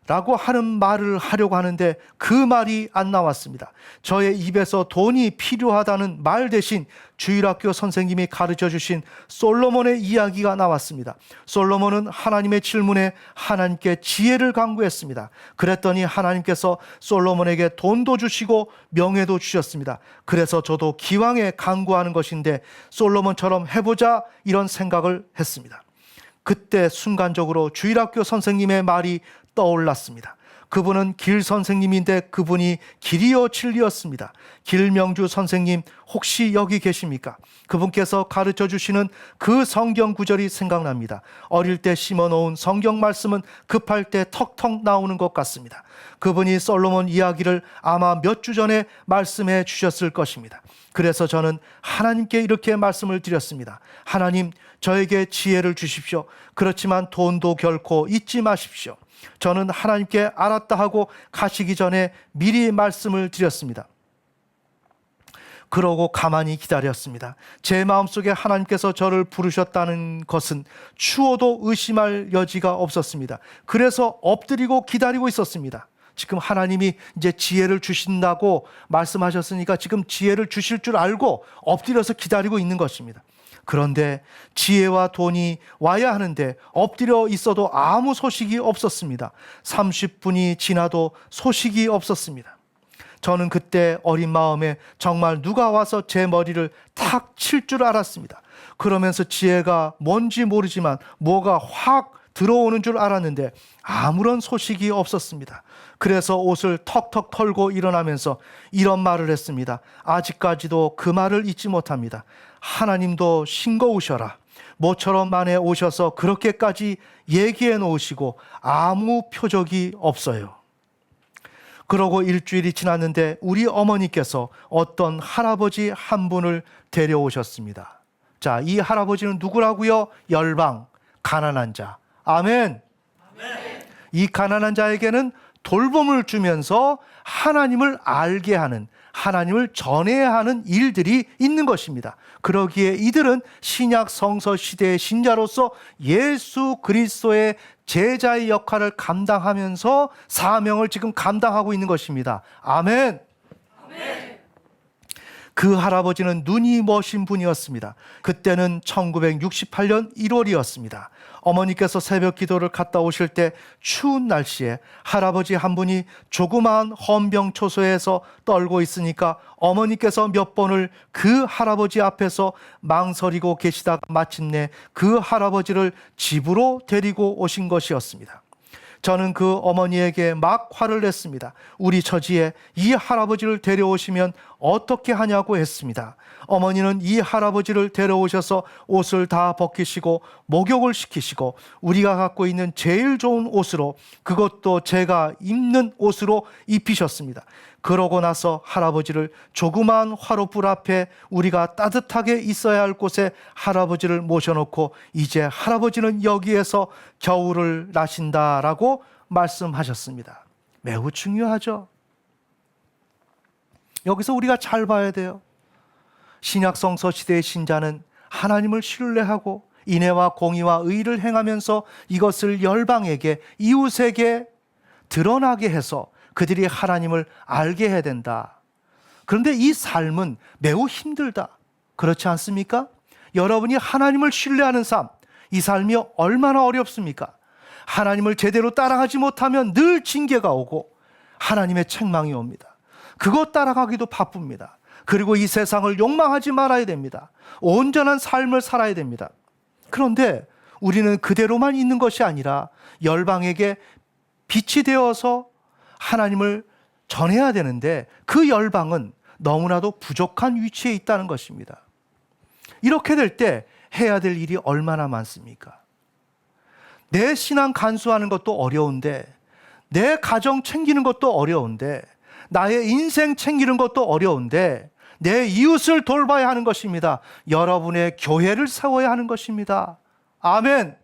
라고 하는 말을 하려고 하는데 그 말이 안 나왔습니다. 저의 입에서 돈이 필요하다는 말 대신 주일학교 선생님이 가르쳐 주신 솔로몬의 이야기가 나왔습니다. 솔로몬은 하나님의 질문에 하나님께 지혜를 간구했습니다. 그랬더니 하나님께서 솔로몬에게 돈도 주시고 명예도 주셨습니다. 그래서 저도 기왕에 간구하는 것인데 솔로몬처럼 해보자 이런 생각을 했습니다. 그때 순간적으로 주일학교 선생님의 말이 떠올랐습니다. 그분은 길 선생님인데 그분이 길이요 진리였습니다. 길명주 선생님 혹시 여기 계십니까? 그분께서 가르쳐 주시는 그 성경 구절이 생각납니다. 어릴 때 심어놓은 성경 말씀은 급할 때 턱턱 나오는 것 같습니다. 그분이 솔로몬 이야기를 아마 몇 주 전에 말씀해 주셨을 것입니다. 그래서 저는 하나님께 이렇게 말씀을 드렸습니다. 하나님, 저에게 지혜를 주십시오. 그렇지만 돈도 결코 잊지 마십시오. 저는 하나님께 알았다 하고 가시기 전에 미리 말씀을 드렸습니다. 그러고 가만히 기다렸습니다. 제 마음속에 하나님께서 저를 부르셨다는 것은 추워도 의심할 여지가 없었습니다. 그래서 엎드리고 기다리고 있었습니다. 지금 하나님이 이제 지혜를 주신다고 말씀하셨으니까 지금 지혜를 주실 줄 알고 엎드려서 기다리고 있는 것입니다. 그런데 지혜와 돈이 와야 하는데 엎드려 있어도 아무 소식이 없었습니다. 30분이 지나도 소식이 없었습니다. 저는 그때 어린 마음에 정말 누가 와서 제 머리를 탁 칠 줄 알았습니다. 그러면서 지혜가 뭔지 모르지만 뭐가 확 들어오는 줄 알았는데 아무런 소식이 없었습니다. 그래서 옷을 턱턱 털고 일어나면서 이런 말을 했습니다. 아직까지도 그 말을 잊지 못합니다. 하나님도 싱거우셔라. 모처럼 만에 오셔서 그렇게까지 얘기해 놓으시고 아무 표적이 없어요. 그러고 일주일이 지났는데 우리 어머니께서 어떤 할아버지 한 분을 데려오셨습니다. 자, 이 할아버지는 누구라고요? 열방, 가난한 자. 아멘. 이 가난한 자에게는 돌봄을 주면서 하나님을 알게 하는, 하나님을 전해야 하는 일들이 있는 것입니다. 그러기에 이들은 신약 성서 시대의 신자로서 예수 그리스도의 제자의 역할을 감당하면서 사명을 지금 감당하고 있는 것입니다. 아멘. 그 할아버지는 눈이 머신 분이었습니다. 그때는 1968년 1월이었습니다. 어머니께서 새벽 기도를 갔다 오실 때 추운 날씨에 할아버지 한 분이 조그마한 헌병초소에서 떨고 있으니까 어머니께서 몇 번을 그 할아버지 앞에서 망설이고 계시다가 마침내 그 할아버지를 집으로 데리고 오신 것이었습니다. 저는 그 어머니에게 막 화를 냈습니다. 우리 처지에 이 할아버지를 데려오시면 어떻게 하냐고 했습니다. 어머니는 이 할아버지를 데려오셔서 옷을 다 벗기시고 목욕을 시키시고 우리가 갖고 있는 제일 좋은 옷으로, 그것도 제가 입는 옷으로 입히셨습니다. 그러고 나서 할아버지를 조그마한 화롯불 앞에 우리가 따뜻하게 있어야 할 곳에 할아버지를 모셔놓고 이제 할아버지는 여기에서 겨울을 나신다라고 말씀하셨습니다. 매우 중요하죠. 여기서 우리가 잘 봐야 돼요. 신약성서 시대의 신자는 하나님을 신뢰하고 인애와 공의와 의를 행하면서 이것을 열방에게, 이웃에게 드러나게 해서 그들이 하나님을 알게 해야 된다. 그런데 이 삶은 매우 힘들다. 그렇지 않습니까? 여러분이 하나님을 신뢰하는 삶, 이 삶이 얼마나 어렵습니까? 하나님을 제대로 따라가지 못하면 늘 징계가 오고 하나님의 책망이 옵니다. 그것 따라가기도 바쁩니다. 그리고 이 세상을 욕망하지 말아야 됩니다. 온전한 삶을 살아야 됩니다. 그런데 우리는 그대로만 있는 것이 아니라 열방에게 빛이 되어서 하나님을 전해야 되는데 그 열방은 너무나도 부족한 위치에 있다는 것입니다. 이렇게 될 때 해야 될 일이 얼마나 많습니까? 내 신앙 간수하는 것도 어려운데, 내 가정 챙기는 것도 어려운데, 나의 인생 챙기는 것도 어려운데 내 이웃을 돌봐야 하는 것입니다. 여러분의 교회를 세워야 하는 것입니다. 아멘.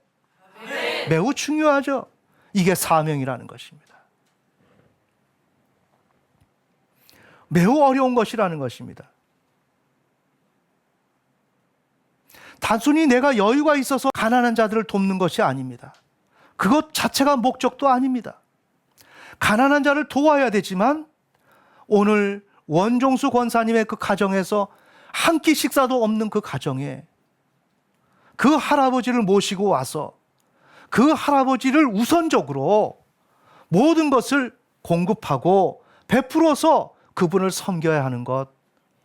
아멘. 매우 중요하죠. 이게 사명이라는 것입니다. 매우 어려운 것이라는 것입니다. 단순히 내가 여유가 있어서 가난한 자들을 돕는 것이 아닙니다. 그것 자체가 목적도 아닙니다. 가난한 자를 도와야 되지만 오늘 원종수 권사님의 그 가정에서 한 끼 식사도 없는 그 가정에 그 할아버지를 모시고 와서 그 할아버지를 우선적으로 모든 것을 공급하고 베풀어서 그분을 섬겨야 하는 것.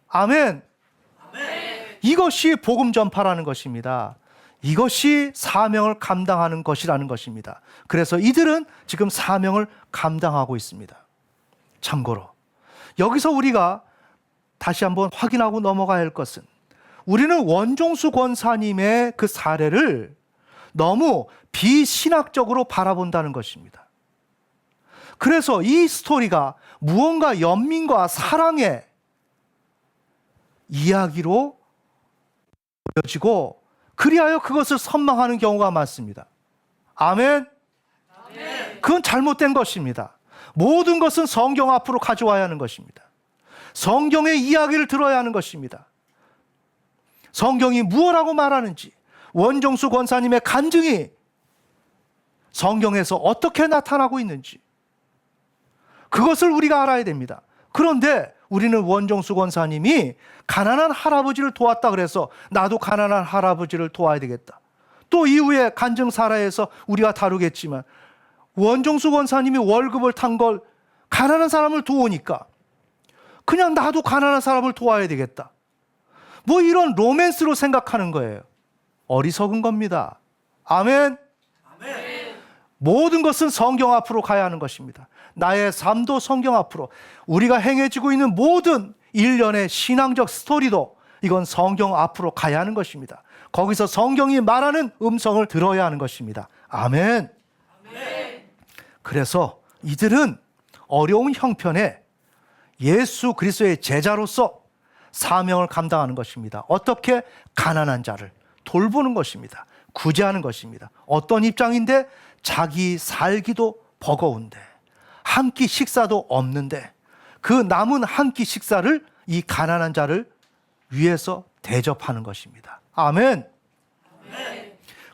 아멘. 아멘. 이것이 복음 전파라는 것입니다. 이것이 사명을 감당하는 것이라는 것입니다. 그래서 이들은 지금 사명을 감당하고 있습니다. 참고로 여기서 우리가 다시 한번 확인하고 넘어가야 할 것은, 우리는 원종수 권사님의 그 사례를 너무 비신학적으로 바라본다는 것입니다. 그래서 이 스토리가 무언가 연민과 사랑의 이야기로 보여지고 그리하여 그것을 선망하는 경우가 많습니다. 아멘? 그건 잘못된 것입니다. 모든 것은 성경 앞으로 가져와야 하는 것입니다. 성경의 이야기를 들어야 하는 것입니다. 성경이 무엇라고 말하는지, 원종수 권사님의 간증이 성경에서 어떻게 나타나고 있는지 그것을 우리가 알아야 됩니다. 그런데 우리는 원종수 권사님이 가난한 할아버지를 도왔다 그래서 나도 가난한 할아버지를 도와야 되겠다. 또 이후에 간증사라에서 우리가 다루겠지만 원종수 권사님이 월급을 탄 걸 가난한 사람을 도우니까 그냥 나도 가난한 사람을 도와야 되겠다. 뭐 이런 로맨스로 생각하는 거예요. 어리석은 겁니다. 아멘. 아멘. 모든 것은 성경 앞으로 가야 하는 것입니다. 나의 삶도 성경 앞으로, 우리가 행해지고 있는 모든 일련의 신앙적 스토리도 이건 성경 앞으로 가야 하는 것입니다. 거기서 성경이 말하는 음성을 들어야 하는 것입니다. 아멘. 아멘. 그래서 이들은 어려운 형편에 예수 그리스도의 제자로서 사명을 감당하는 것입니다. 어떻게? 가난한 자를 돌보는 것입니다. 구제하는 것입니다. 어떤 입장인데? 자기 살기도 버거운데, 한 끼 식사도 없는데 그 남은 한 끼 식사를 이 가난한 자를 위해서 대접하는 것입니다. 아멘.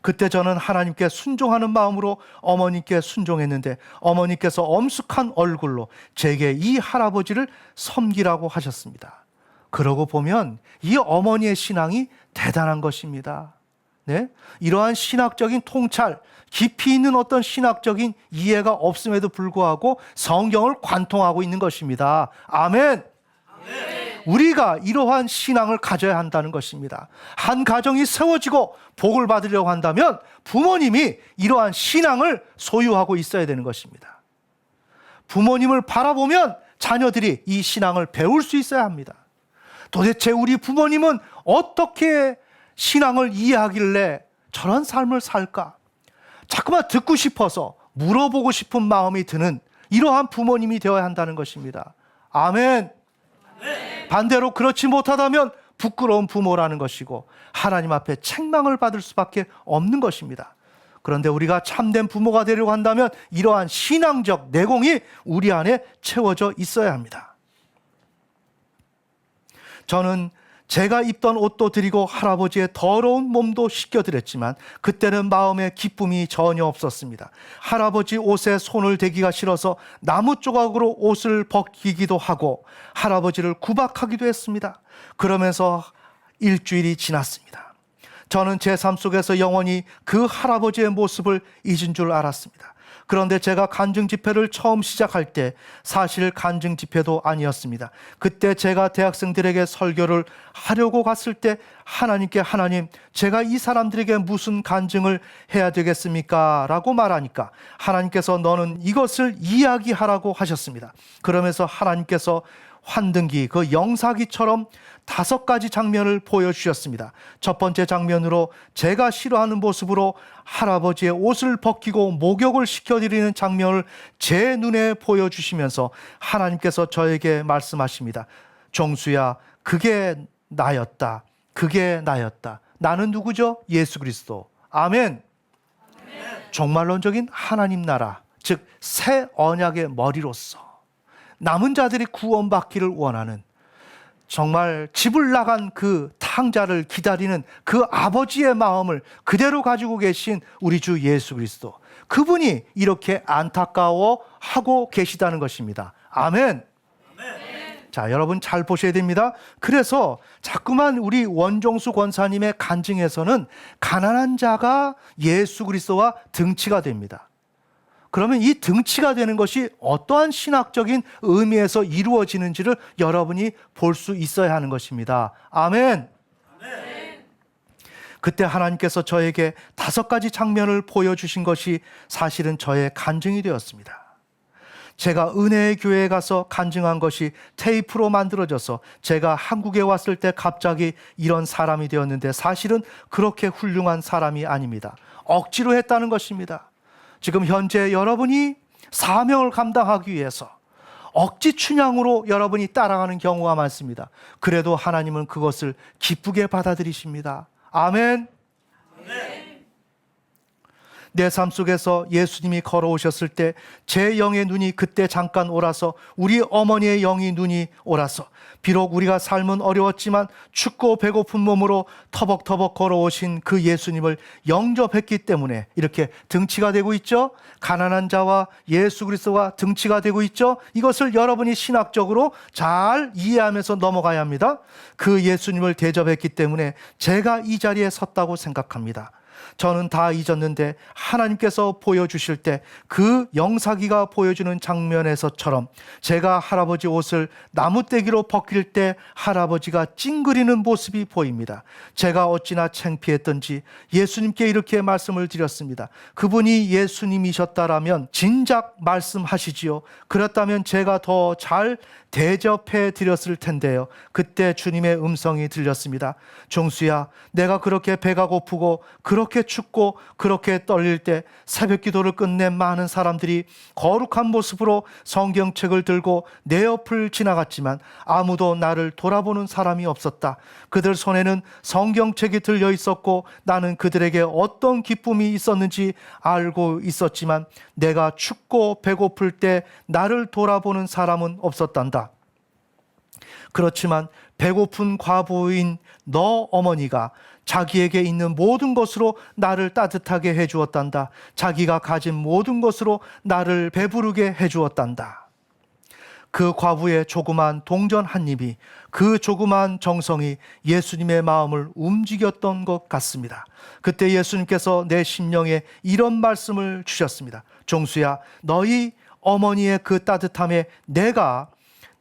그때 저는 하나님께 순종하는 마음으로 어머니께 순종했는데 어머니께서 엄숙한 얼굴로 제게 이 할아버지를 섬기라고 하셨습니다. 그러고 보면 이 어머니의 신앙이 대단한 것입니다. 네? 이러한 신학적인 통찰, 깊이 있는 어떤 신학적인 이해가 없음에도 불구하고 성경을 관통하고 있는 것입니다. 아멘. 우리가 이러한 신앙을 가져야 한다는 것입니다. 한 가정이 세워지고 복을 받으려고 한다면 부모님이 이러한 신앙을 소유하고 있어야 되는 것입니다. 부모님을 바라보면 자녀들이 이 신앙을 배울 수 있어야 합니다. 도대체 우리 부모님은 어떻게 신앙을 이해하길래 저런 삶을 살까? 자꾸만 듣고 싶어서 물어보고 싶은 마음이 드는 이러한 부모님이 되어야 한다는 것입니다. 아멘. 반대로 그렇지 못하다면 부끄러운 부모라는 것이고 하나님 앞에 책망을 받을 수밖에 없는 것입니다. 그런데 우리가 참된 부모가 되려고 한다면 이러한 신앙적 내공이 우리 안에 채워져 있어야 합니다. 저는 제가 입던 옷도 드리고 할아버지의 더러운 몸도 씻겨드렸지만 그때는 마음에 기쁨이 전혀 없었습니다. 할아버지 옷에 손을 대기가 싫어서 나무 조각으로 옷을 벗기기도 하고 할아버지를 구박하기도 했습니다. 그러면서 일주일이 지났습니다. 저는 제 삶 속에서 영원히 그 할아버지의 모습을 잊은 줄 알았습니다. 그런데 제가 간증 집회를 처음 시작할 때 사실 간증 집회도 아니었습니다. 그때 제가 대학생들에게 설교를 하려고 갔을 때 하나님께 하나님, 제가 이 사람들에게 무슨 간증을 해야 되겠습니까? 라고 말하니까 하나님께서 너는 이것을 이야기하라고 하셨습니다. 그러면서 하나님께서 환등기, 그 영사기처럼 5가지 장면을 보여주셨습니다. 첫 번째 장면으로 제가 싫어하는 모습으로 할아버지의 옷을 벗기고 목욕을 시켜드리는 장면을 제 눈에 보여주시면서 하나님께서 저에게 말씀하십니다. 종수야, 그게 나였다. 그게 나였다. 나는 누구죠? 예수 그리스도. 아멘. 종말론적인 하나님 나라, 즉 새 언약의 머리로서 남은 자들이 구원받기를 원하는, 정말 집을 나간 그 탕자를 기다리는 그 아버지의 마음을 그대로 가지고 계신 우리 주 예수 그리스도, 그분이 이렇게 안타까워하고 계시다는 것입니다. 아멘. 자, 여러분 잘 보셔야 됩니다. 그래서 자꾸만 우리 원종수 권사님의 간증에서는 가난한 자가 예수 그리스도와 등치가 됩니다. 그러면 이 등치가 되는 것이 어떠한 신학적인 의미에서 이루어지는지를 여러분이 볼 수 있어야 하는 것입니다. 아멘. 그때 하나님께서 저에게 5가지 장면을 보여주신 것이 사실은 저의 간증이 되었습니다. 제가 은혜의 교회에 가서 간증한 것이 테이프로 만들어져서 제가 한국에 왔을 때 갑자기 이런 사람이 되었는데 사실은 그렇게 훌륭한 사람이 아닙니다. 억지로 했다는 것입니다. 지금 현재 여러분이 사명을 감당하기 위해서 억지 춘향으로 여러분이 따라가는 경우가 많습니다. 그래도 하나님은 그것을 기쁘게 받아들이십니다. 아멘. 내 삶 속에서 예수님이 걸어오셨을 때 제 영의 눈이 그때 잠깐 오라서 우리 어머니의 영이 눈이 오라서 비록 우리가 삶은 어려웠지만 춥고 배고픈 몸으로 터벅터벅 걸어오신 그 예수님을 영접했기 때문에 이렇게 등치가 되고 있죠. 가난한 자와 예수 그리스도가 등치가 되고 있죠. 이것을 여러분이 신학적으로 잘 이해하면서 넘어가야 합니다. 그 예수님을 대접했기 때문에 제가 이 자리에 섰다고 생각합니다. 저는 다 잊었는데 하나님께서 보여주실 때 그 영사기가 보여주는 장면에서처럼 제가 할아버지 옷을 나무떼기로 벗길 때 할아버지가 찡그리는 모습이 보입니다. 제가 어찌나 창피했던지 예수님께 이렇게 말씀을 드렸습니다. 그분이 예수님이셨다라면 진작 말씀하시지요. 그렇다면 제가 더 잘 대접해 드렸을 텐데요. 그때 주님의 음성이 들렸습니다. 종수야, 내가 그렇게 배가 고프고 그렇게 춥고 그렇게 떨릴 때 새벽 기도를 끝낸 많은 사람들이 거룩한 모습으로 성경책을 들고 내 옆을 지나갔지만 아무도 나를 돌아보는 사람이 없었다. 그들 손에는 성경책이 들려 있었고 나는 그들에게 어떤 기쁨이 있었는지 알고 있었지만 내가 춥고 배고플 때 나를 돌아보는 사람은 없었단다. 그렇지만 배고픈 과부인 너 어머니가 자기에게 있는 모든 것으로 나를 따뜻하게 해주었단다. 자기가 가진 모든 것으로 나를 배부르게 해주었단다. 그 과부의 조그만 동전 한 입이, 그 조그만 정성이 예수님의 마음을 움직였던 것 같습니다. 그때 예수님께서 내 심령에 이런 말씀을 주셨습니다. 종수야, 너희 어머니의 그 따뜻함에 내가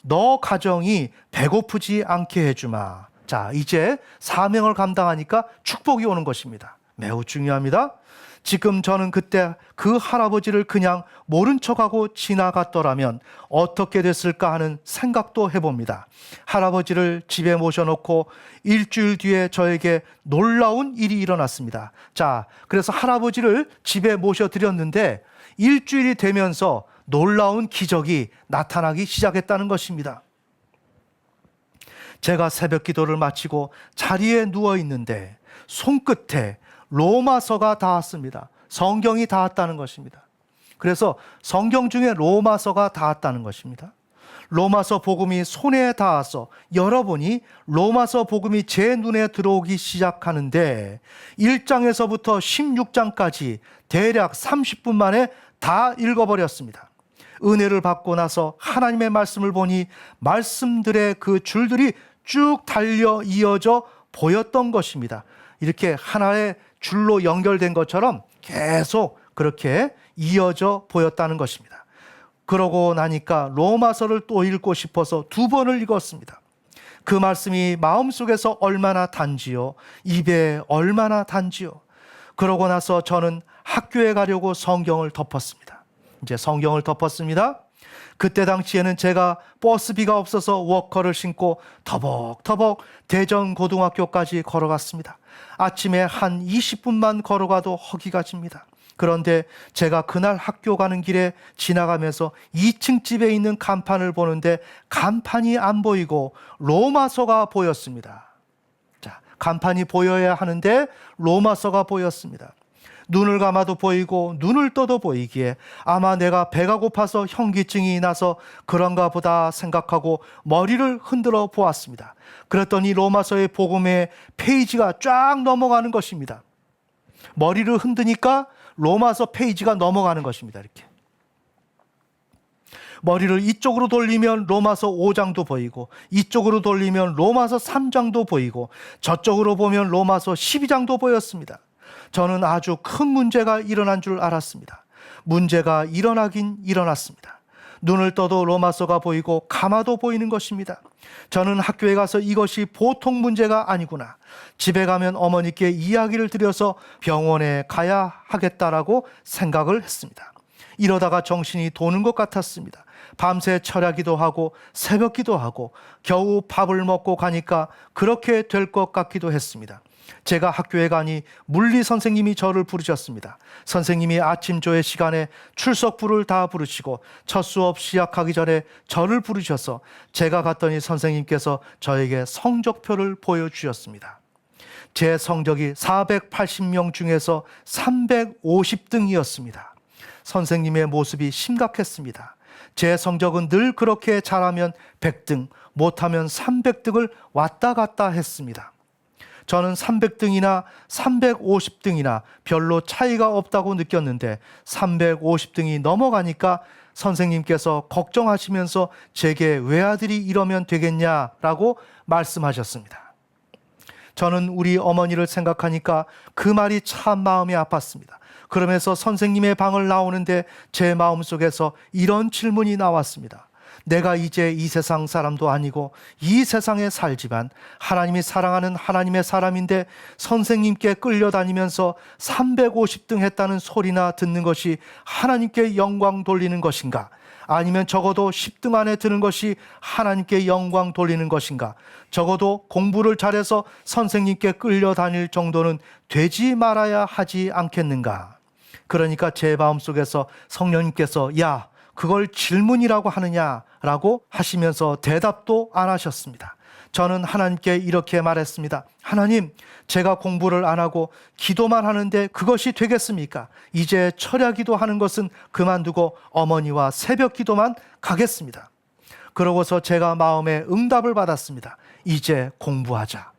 너 가정이 배고프지 않게 해주마. 자, 이제 사명을 감당하니까 축복이 오는 것입니다. 매우 중요합니다. 지금 저는 그때 그 할아버지를 그냥 모른 척하고 지나갔더라면 어떻게 됐을까 하는 생각도 해봅니다. 할아버지를 집에 모셔놓고 일주일 뒤에 저에게 놀라운 일이 일어났습니다. 자, 그래서 할아버지를 집에 모셔드렸는데 일주일이 되면서 놀라운 기적이 나타나기 시작했다는 것입니다. 제가 새벽 기도를 마치고 자리에 누워 있는데 손끝에 로마서가 닿았습니다. 성경이 닿았다는 것입니다. 그래서 성경 중에 로마서가 닿았다는 것입니다. 로마서 복음이 손에 닿아서 여러분이 로마서 복음이 제 눈에 들어오기 시작하는데 1장에서부터 16장까지 대략 30분 만에 다 읽어버렸습니다. 은혜를 받고 나서 하나님의 말씀을 보니 말씀들의 그 줄들이 쭉 달려 이어져 보였던 것입니다. 이렇게 하나의 줄로 연결된 것처럼 계속 그렇게 이어져 보였다는 것입니다. 그러고 나니까 로마서를 또 읽고 싶어서 2번을 읽었습니다. 그 말씀이 마음속에서 얼마나 단지요, 입에 얼마나 단지요. 그러고 나서 저는 학교에 가려고 성경을 덮었습니다. 이제 성경을 덮었습니다. 그때 당시에는 제가 버스비가 없어서 워커를 신고 터벅터벅 대전고등학교까지 걸어갔습니다. 아침에 한 20분만 걸어가도 허기가 집니다. 그런데 제가 그날 학교 가는 길에 지나가면서 2층 집에 있는 간판을 보는데 간판이 안 보이고 로마서가 보였습니다. 자, 간판이 보여야 하는데 로마서가 보였습니다. 눈을 감아도 보이고 눈을 떠도 보이기에 아마 내가 배가 고파서 현기증이 나서 그런가 보다 생각하고 머리를 흔들어 보았습니다. 그랬더니 로마서의 복음의 페이지가 쫙 넘어가는 것입니다. 머리를 흔드니까 로마서 페이지가 넘어가는 것입니다. 이렇게 머리를 이쪽으로 돌리면 로마서 5장도 보이고 이쪽으로 돌리면 로마서 3장도 보이고 저쪽으로 보면 로마서 12장도 보였습니다. 저는 아주 큰 문제가 일어난 줄 알았습니다. 문제가 일어나긴 일어났습니다. 눈을 떠도 로마서가 보이고 감아도 보이는 것입니다. 저는 학교에 가서 이것이 보통 문제가 아니구나. 집에 가면 어머니께 이야기를 드려서 병원에 가야 하겠다라고 생각을 했습니다. 이러다가 정신이 도는 것 같았습니다. 밤새 철야기도 하고 새벽기도 하고 겨우 밥을 먹고 가니까 그렇게 될 것 같기도 했습니다. 제가 학교에 가니 물리 선생님이 저를 부르셨습니다. 선생님이 아침 조회 시간에 출석부를 다 부르시고 첫 수업 시작하기 전에 저를 부르셔서 제가 갔더니 선생님께서 저에게 성적표를 보여주셨습니다. 제 성적이 480명 중에서 350등이었습니다. 선생님의 모습이 심각했습니다. 제 성적은 늘 그렇게 잘하면 100등, 못하면 300등을 왔다 갔다 했습니다. 저는 300등이나 350등이나 별로 차이가 없다고 느꼈는데 350등이 넘어가니까 선생님께서 걱정하시면서 제게 외아들이 이러면 되겠냐라고 말씀하셨습니다. 저는 우리 어머니를 생각하니까 그 말이 참 마음이 아팠습니다. 그러면서 선생님의 방을 나오는데 제 마음속에서 이런 질문이 나왔습니다. 내가 이제 이 세상 사람도 아니고 이 세상에 살지만 하나님이 사랑하는 하나님의 사람인데 선생님께 끌려다니면서 350등 했다는 소리나 듣는 것이 하나님께 영광 돌리는 것인가? 아니면 적어도 10등 안에 드는 것이 하나님께 영광 돌리는 것인가? 적어도 공부를 잘해서 선생님께 끌려다닐 정도는 되지 말아야 하지 않겠는가? 그러니까 제 마음속에서 성령님께서 야, 그걸 질문이라고 하느냐라고 하시면서 대답도 안 하셨습니다. 저는 하나님께 이렇게 말했습니다. 하나님, 제가 공부를 안 하고 기도만 하는데 그것이 되겠습니까? 이제 철야기도 하는 것은 그만두고 어머니와 새벽 기도만 가겠습니다. 그러고서 제가 마음에 응답을 받았습니다. 이제 공부하자.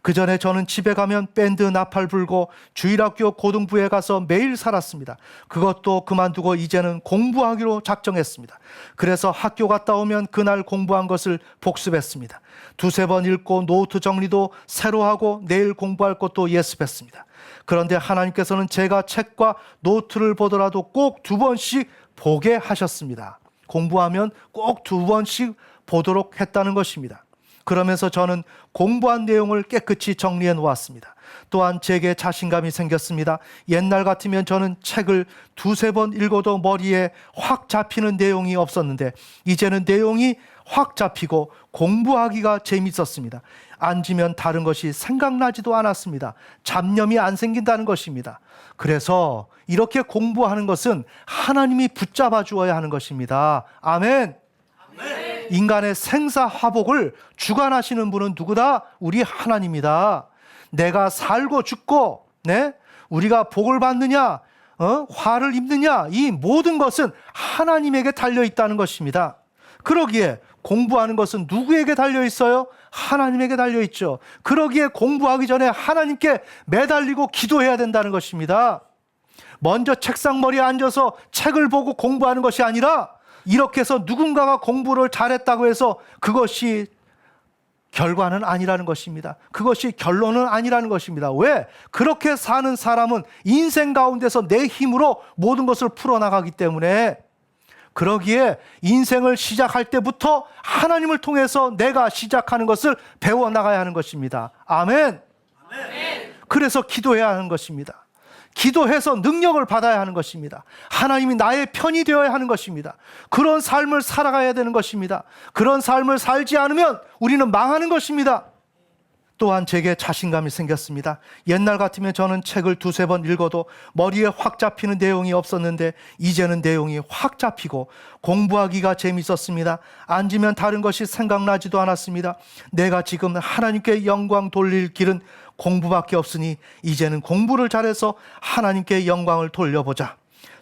그 전에 저는 집에 가면 밴드 나팔 불고 주일학교 고등부에 가서 매일 살았습니다. 그것도 그만두고 이제는 공부하기로 작정했습니다. 그래서 학교 갔다 오면 그날 공부한 것을 복습했습니다. 두세 번 읽고 노트 정리도 새로 하고 내일 공부할 것도 예습했습니다. 그런데 하나님께서는 제가 책과 노트를 보더라도 꼭 2번씩 보게 하셨습니다. 공부하면 꼭 2번씩 보도록 했다는 것입니다. 그러면서 저는 공부한 내용을 깨끗이 정리해 놓았습니다. 또한 제게 자신감이 생겼습니다. 옛날 같으면 저는 책을 2-3번 읽어도 머리에 확 잡히는 내용이 없었는데 이제는 내용이 확 잡히고 공부하기가 재밌었습니다. 앉으면 다른 것이 생각나지도 않았습니다. 잡념이 안 생긴다는 것입니다. 그래서 이렇게 공부하는 것은 하나님이 붙잡아 주어야 하는 것입니다. 아멘. 인간의 생사화복을 주관하시는 분은 누구다? 우리 하나님이다. 내가 살고 죽고 우리가 복을 받느냐 화를 입느냐 이 모든 것은 하나님에게 달려있다는 것입니다. 그러기에 공부하는 것은 누구에게 달려있어요? 하나님에게 달려있죠. 그러기에 공부하기 전에 하나님께 매달리고 기도해야 된다는 것입니다. 먼저 책상머리에 앉아서 책을 보고 공부하는 것이 아니라 이렇게 해서 누군가가 공부를 잘했다고 해서 그것이 결과는 아니라는 것입니다. 그것이 결론은 아니라는 것입니다. 왜? 그렇게 사는 사람은 인생 가운데서 내 힘으로 모든 것을 풀어나가기 때문에 그러기에 인생을 시작할 때부터 하나님을 통해서 내가 시작하는 것을 배워나가야 하는 것입니다. 아멘. 그래서 기도해야 하는 것입니다. 기도해서 능력을 받아야 하는 것입니다. 하나님이 나의 편이 되어야 하는 것입니다. 그런 삶을 살아가야 되는 것입니다. 그런 삶을 살지 않으면 우리는 망하는 것입니다. 또한 제게 자신감이 생겼습니다. 옛날 같으면 저는 책을 2-3번 읽어도 머리에 확 잡히는 내용이 없었는데 이제는 내용이 확 잡히고 공부하기가 재밌었습니다. 앉으면 다른 것이 생각나지도 않았습니다. 내가 지금 하나님께 영광 돌릴 길은 공부밖에 없으니 이제는 공부를 잘해서 하나님께 영광을 돌려보자.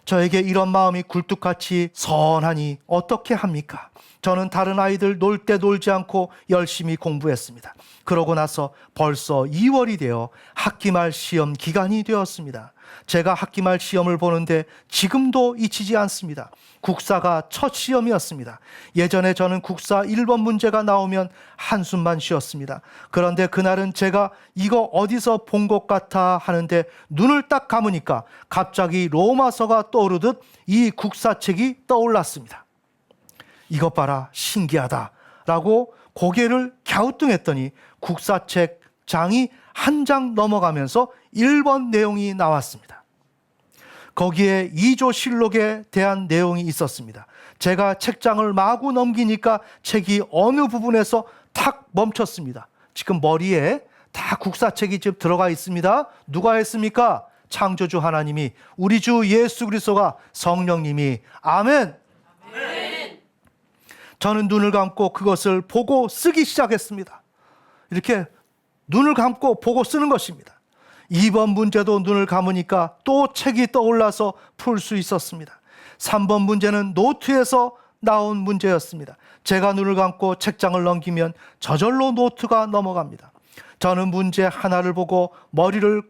저에게 이런 마음이 굴뚝같이 선하니 어떻게 합니까? 저는 다른 아이들 놀 때 놀지 않고 열심히 공부했습니다. 그러고 나서 벌써 2월이 되어 학기말 시험 기간이 되었습니다. 제가 학기말 시험을 보는데 지금도 잊히지 않습니다. 국사가 첫 시험이었습니다. 예전에 저는 국사 1번 문제가 나오면 한숨만 쉬었습니다. 그런데 그날은 제가 이거 어디서 본 것 같아 하는데 눈을 딱 감으니까 갑자기 로마서가 떠오르듯 이 국사책이 떠올랐습니다. 이것 봐라, 신기하다 라고 고개를 갸우뚱했더니 국사책 장이 한 장 넘어가면서 1번 내용이 나왔습니다. 거기에 2조 실록에 대한 내용이 있었습니다. 제가 책장을 마구 넘기니까 책이 어느 부분에서 탁 멈췄습니다. 지금 머리에 다 국사책이 지금 들어가 있습니다. 누가 했습니까? 창조주 하나님이, 우리 주 예수 그리스도가, 성령님이. 아멘. 저는 눈을 감고 그것을 보고 쓰기 시작했습니다. 이렇게 눈을 감고 보고 쓰는 것입니다. 2번 문제도 눈을 감으니까 또 책이 떠올라서 풀 수 있었습니다. 3번 문제는 노트에서 나온 문제였습니다. 제가 눈을 감고 책장을 넘기면 저절로 노트가 넘어갑니다. 저는 문제 하나를 보고 머리를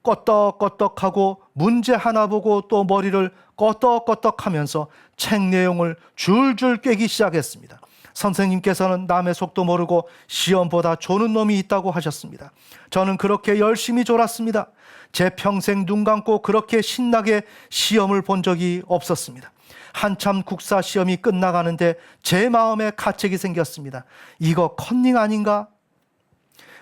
껐덕껐덕하고 문제 하나 보고 또 머리를 껐덕껐덕하면서 책 내용을 줄줄 꿰기 시작했습니다. 선생님께서는 남의 속도 모르고 시험보다 조는 놈이 있다고 하셨습니다. 저는 그렇게 열심히 졸았습니다. 제 평생 눈 감고 그렇게 신나게 시험을 본 적이 없었습니다. 한참 국사 시험이 끝나가는데 제 마음에 가책이 생겼습니다. 이거 컨닝 아닌가?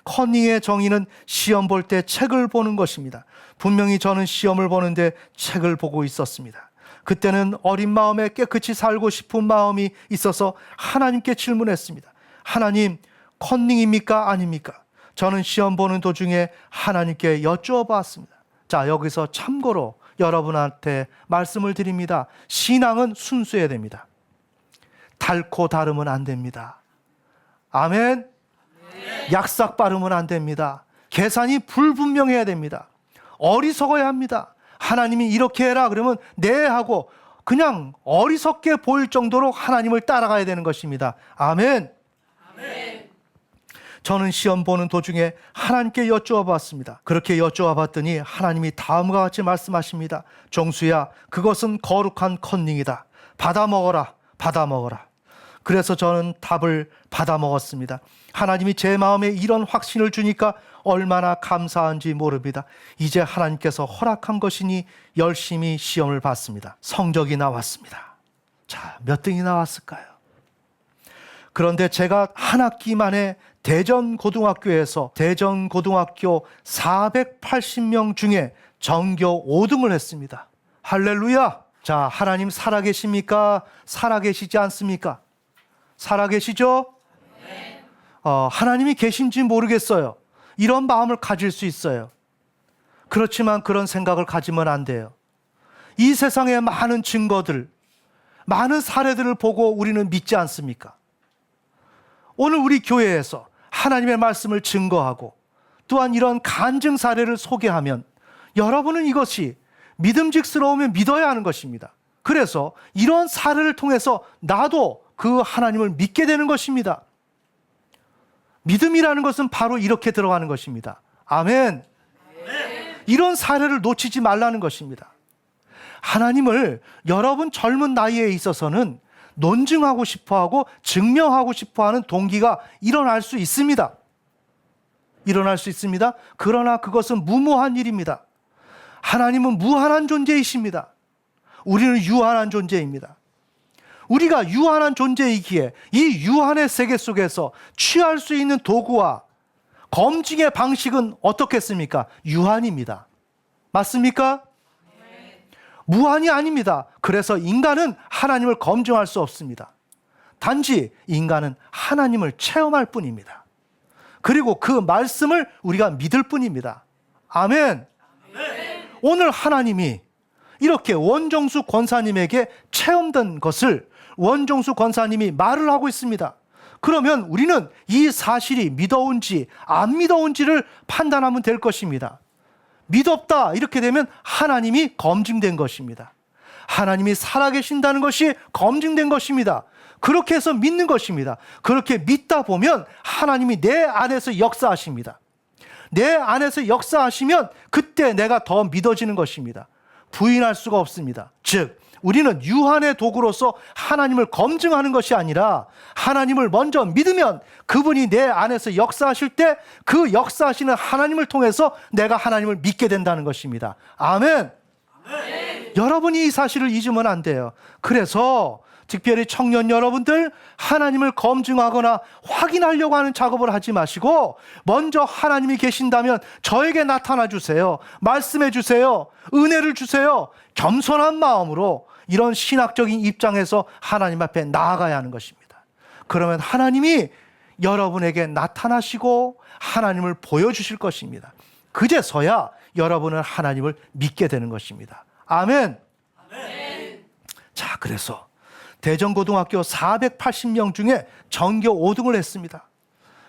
컨닝의 정의는 시험 볼 때 책을 보는 것입니다. 분명히 저는 시험을 보는데 책을 보고 있었습니다. 그때는 어린 마음에 깨끗이 살고 싶은 마음이 있어서 하나님께 질문했습니다. 하나님, 컨닝입니까? 아닙니까? 저는 시험 보는 도중에 하나님께 여쭈어봤습니다. 자, 여기서 참고로 여러분한테 말씀을 드립니다. 신앙은 순수해야 됩니다. 닳고 다르면 안 됩니다. 아멘. 약삭 빠르면 안 됩니다. 계산이 불분명해야 됩니다. 어리석어야 합니다. 하나님이 이렇게 해라 그러면 네 하고 그냥 어리석게 보일 정도로 하나님을 따라가야 되는 것입니다. 아멘. 아멘. 저는 시험 보는 도중에 하나님께 여쭈어 봤습니다. 그렇게 여쭈어 봤더니 하나님이 다음과 같이 말씀하십니다. 종수야, 그것은 거룩한 컨닝이다. 받아 먹어라. 받아 먹어라. 그래서 저는 답을 받아 먹었습니다. 하나님이 제 마음에 이런 확신을 주니까 얼마나 감사한지 모릅니다. 이제 하나님께서 허락한 것이니 열심히 시험을 봤습니다. 성적이 나왔습니다. 자, 몇 등이 나왔을까요? 그런데 제가 한 학기 만에 대전고등학교에서 대전고등학교 480명 중에 전교 5등을 했습니다. 할렐루야! 자, 하나님 살아계십니까? 살아계시지 않습니까? 살아계시죠? 하나님이 계신지 모르겠어요. 이런 마음을 가질 수 있어요. 그렇지만 그런 생각을 가지면 안 돼요. 이 세상의 많은 증거들, 많은 사례들을 보고 우리는 믿지 않습니까? 오늘 우리 교회에서 하나님의 말씀을 증거하고 또한 이런 간증 사례를 소개하면 여러분은 이것이 믿음직스러우면 믿어야 하는 것입니다. 그래서 이런 사례를 통해서 나도 그 하나님을 믿게 되는 것입니다. 믿음이라는 것은 바로 이렇게 들어가는 것입니다. 아멘. 이런 사례를 놓치지 말라는 것입니다. 하나님을 여러분 젊은 나이에 있어서는 논증하고 싶어하고 증명하고 싶어하는 동기가 일어날 수 있습니다. 일어날 수 있습니다. 그러나 그것은 무모한 일입니다. 하나님은 무한한 존재이십니다. 우리는 유한한 존재입니다. 우리가 유한한 존재이기에 이 유한의 세계 속에서 취할 수 있는 도구와 검증의 방식은 어떻겠습니까? 유한입니다. 맞습니까? 무한이 아닙니다. 그래서 인간은 하나님을 검증할 수 없습니다. 단지 인간은 하나님을 체험할 뿐입니다. 그리고 그 말씀을 우리가 믿을 뿐입니다. 아멘. 오늘 하나님이 이렇게 원정수 권사님에게 체험된 것을 원정수 권사님이 말을 하고 있습니다. 그러면 우리는 이 사실이 믿어온지 안 믿어온지를 판단하면 될 것입니다. 믿었다 이렇게 되면 하나님이 검증된 것입니다. 하나님이 살아계신다는 것이 검증된 것입니다. 그렇게 해서 믿는 것입니다. 그렇게 믿다 보면 하나님이 내 안에서 역사하십니다. 내 안에서 역사하시면 그때 내가 더 믿어지는 것입니다. 부인할 수가 없습니다. 즉 우리는 유한의 도구로서 하나님을 검증하는 것이 아니라 하나님을 먼저 믿으면 그분이 내 안에서 역사하실 때 그 역사하시는 하나님을 통해서 내가 하나님을 믿게 된다는 것입니다. 아멘. 아멘. 여러분이 이 사실을 잊으면 안 돼요. 그래서 특별히 청년 여러분들 하나님을 검증하거나 확인하려고 하는 작업을 하지 마시고 먼저 하나님이 계신다면 저에게 나타나 주세요. 말씀해 주세요. 은혜를 주세요. 겸손한 마음으로 이런 신학적인 입장에서 하나님 앞에 나아가야 하는 것입니다. 그러면 하나님이 여러분에게 나타나시고 하나님을 보여주실 것입니다. 그제서야 여러분은 하나님을 믿게 되는 것입니다. 아멘. 아멘. 자, 그래서 대전고등학교 480명 중에 전교 5등을 했습니다.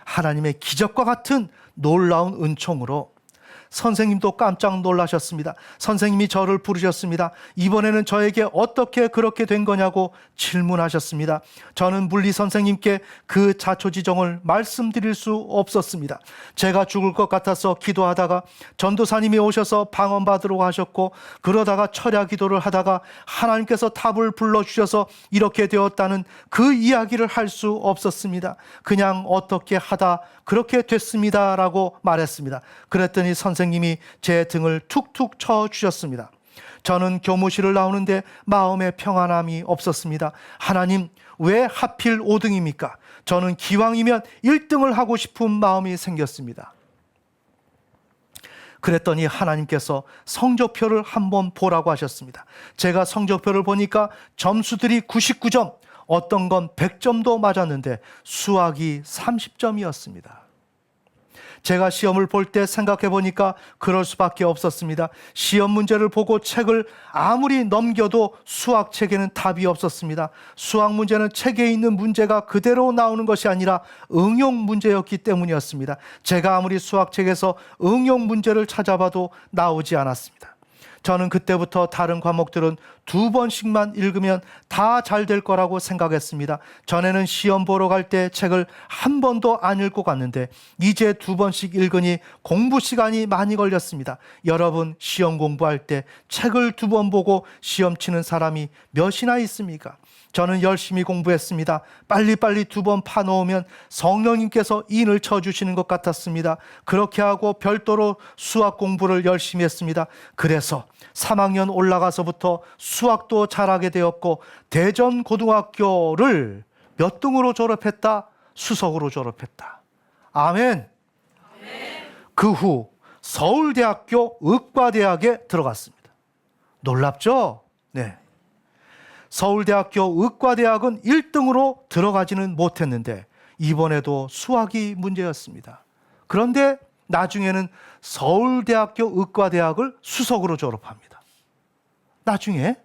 하나님의 기적과 같은 놀라운 은총으로 선생님도 깜짝 놀라셨습니다. 선생님이 저를 부르셨습니다. 이번에는 저에게 어떻게 그렇게 된 거냐고 질문하셨습니다. 저는 물리 선생님께 그 자초지종을 말씀드릴 수 없었습니다. 제가 죽을 것 같아서 기도하다가 전도사님이 오셔서 방언받으라고 하셨고, 그러다가 철야 기도를 하다가 하나님께서 답을 불러주셔서 이렇게 되었다는 그 이야기를 할 수 없었습니다. 그냥 어떻게 하다 그렇게 됐습니다라고 말했습니다. 그랬더니 선생님이 제 등을 툭툭 쳐주셨습니다. 저는 교무실을 나오는데 마음에 평안함이 없었습니다. 하나님, 왜 하필 5등입니까? 저는 기왕이면 1등을 하고 싶은 마음이 생겼습니다. 그랬더니 하나님께서 성적표를 한번 보라고 하셨습니다. 제가 성적표를 보니까 점수들이 99점, 어떤 건 100점도 맞았는데 수학이 30점이었습니다. 제가 시험을 볼 때 생각해 보니까 그럴 수밖에 없었습니다. 시험 문제를 보고 책을 아무리 넘겨도 수학 책에는 답이 없었습니다. 수학 문제는 책에 있는 문제가 그대로 나오는 것이 아니라 응용 문제였기 때문이었습니다. 제가 아무리 수학 책에서 응용 문제를 찾아봐도 나오지 않았습니다. 저는 그때부터 다른 과목들은 2번씩만 읽으면 다 잘 될 거라고 생각했습니다. 전에는 시험 보러 갈 때 책을 한 번도 안 읽고 갔는데 이제 2번씩 읽으니 공부 시간이 많이 걸렸습니다. 여러분, 시험 공부할 때 책을 2번 보고 시험 치는 사람이 몇이나 있습니까? 저는 열심히 공부했습니다. 빨리빨리 2번 파놓으면 성령님께서 인을 쳐주시는 것 같았습니다. 그렇게 하고 별도로 수학 공부를 열심히 했습니다. 그래서 3학년 올라가서부터 수학도 잘하게 되었고, 대전고등학교를 몇 등으로 졸업했다? 수석으로 졸업했다. 아멘. 그 후 서울대학교 의과대학에 들어갔습니다. 놀랍죠? 네. 서울대학교 의과대학은 1등으로 들어가지는 못했는데 이번에도 수학이 문제였습니다. 그런데 나중에는 서울대학교 의과대학을 수석으로 졸업합니다. 나중에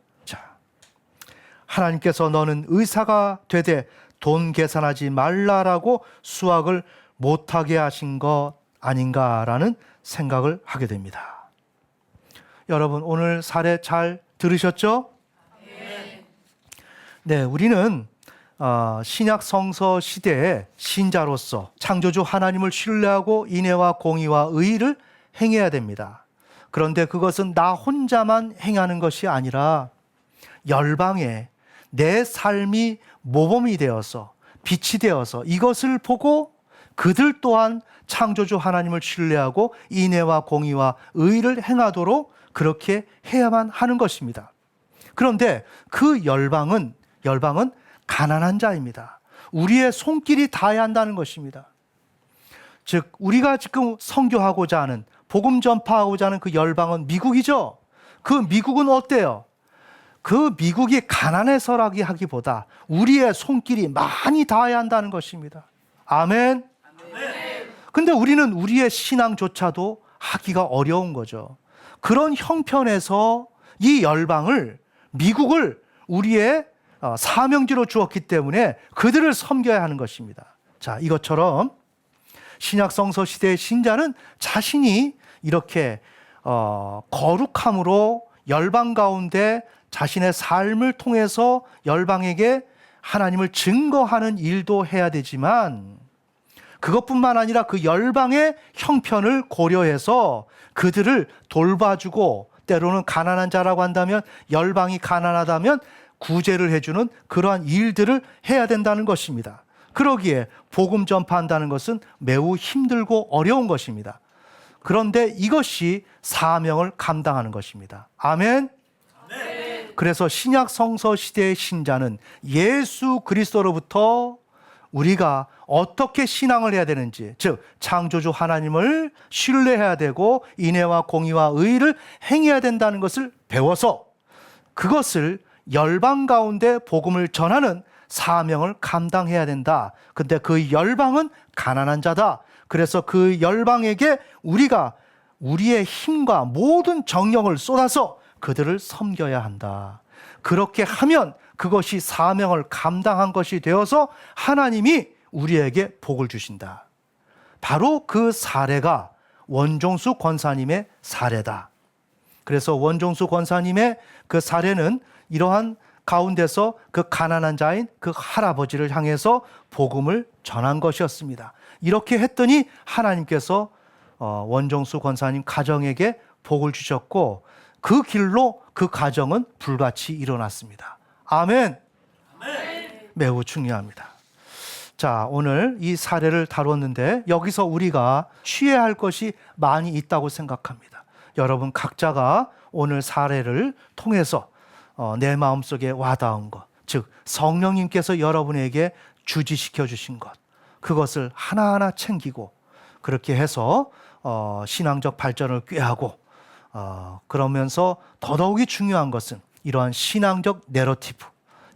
하나님께서 너는 의사가 되되 돈 계산하지 말라라고 수학을 못하게 하신 것 아닌가라는 생각을 하게 됩니다. 여러분, 오늘 사례 잘 들으셨죠? 네, 우리는 신약 성서 시대의 신자로서 창조주 하나님을 신뢰하고 인애와 공의와 의를 행해야 됩니다. 그런데 그것은 나 혼자만 행하는 것이 아니라 열방에 내 삶이 모범이 되어서 빛이 되어서 이것을 보고 그들 또한 창조주 하나님을 신뢰하고 인애와 공의와 의를 행하도록 그렇게 해야만 하는 것입니다. 그런데 그 열방은 가난한 자입니다. 우리의 손길이 닿아야 한다는 것입니다. 즉, 우리가 지금 선교하고자 하는, 복음 전파하고자 하는 그 열방은 미국이죠. 그 미국은 어때요? 그 미국이 가난해서라기 하기보다 우리의 손길이 많이 닿아야 한다는 것입니다. 아멘. 근데 우리는 우리의 신앙조차도 하기가 어려운 거죠. 그런 형편에서 이 열방을, 미국을 우리의 사명지로 주었기 때문에 그들을 섬겨야 하는 것입니다. 자, 이것처럼 신약 성서 시대의 신자는 자신이 이렇게 거룩함으로 열방 가운데 자신의 삶을 통해서 열방에게 하나님을 증거하는 일도 해야 되지만, 그것뿐만 아니라 그 열방의 형편을 고려해서 그들을 돌봐주고, 때로는 가난한 자라고 한다면, 열방이 가난하다면 구제를 해주는 그러한 일들을 해야 된다는 것입니다. 그러기에 복음 전파한다는 것은 매우 힘들고 어려운 것입니다. 그런데 이것이 사명을 감당하는 것입니다. 아멘. 그래서 신약 성서 시대의 신자는 예수 그리스도로부터 우리가 어떻게 신앙을 해야 되는지, 즉 창조주 하나님을 신뢰해야 되고 인애와 공의와 의를 행해야 된다는 것을 배워서 그것을 열방 가운데 복음을 전하는 사명을 감당해야 된다. 근데 그 열방은 가난한 자다. 그래서 그 열방에게 우리가 우리의 힘과 모든 정력을 쏟아서 그들을 섬겨야 한다. 그렇게 하면 그것이 사명을 감당한 것이 되어서 하나님이 우리에게 복을 주신다. 바로 그 사례가 원종수 권사님의 사례다. 그래서 원종수 권사님의 그 사례는 이러한 가운데서 그 가난한 자인 그 할아버지를 향해서 복음을 전한 것이었습니다. 이렇게 했더니 하나님께서 원종수 권사님 가정에게 복을 주셨고 그 길로 그 가정은 불같이 일어났습니다. 아멘. 매우 중요합니다. 자, 오늘 이 사례를 다뤘는데 여기서 우리가 취해야 할 것이 많이 있다고 생각합니다. 여러분 각자가 오늘 사례를 통해서 내 마음속에 와닿은 것, 즉 성령님께서 여러분에게 주지시켜 주신 것, 그것을 하나하나 챙기고 그렇게 해서 신앙적 발전을 꾀하고 그러면서 더더욱이 중요한 것은 이러한 신앙적 내러티브,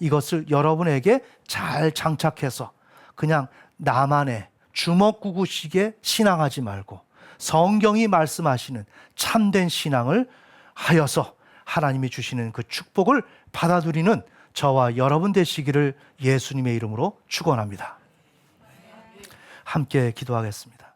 이것을 여러분에게 잘 장착해서 그냥 나만의 주먹구구식의 신앙하지 말고 성경이 말씀하시는 참된 신앙을 하여서 하나님이 주시는 그 축복을 받아들이는 저와 여러분 되시기를 예수님의 이름으로 축원합니다. 함께 기도하겠습니다.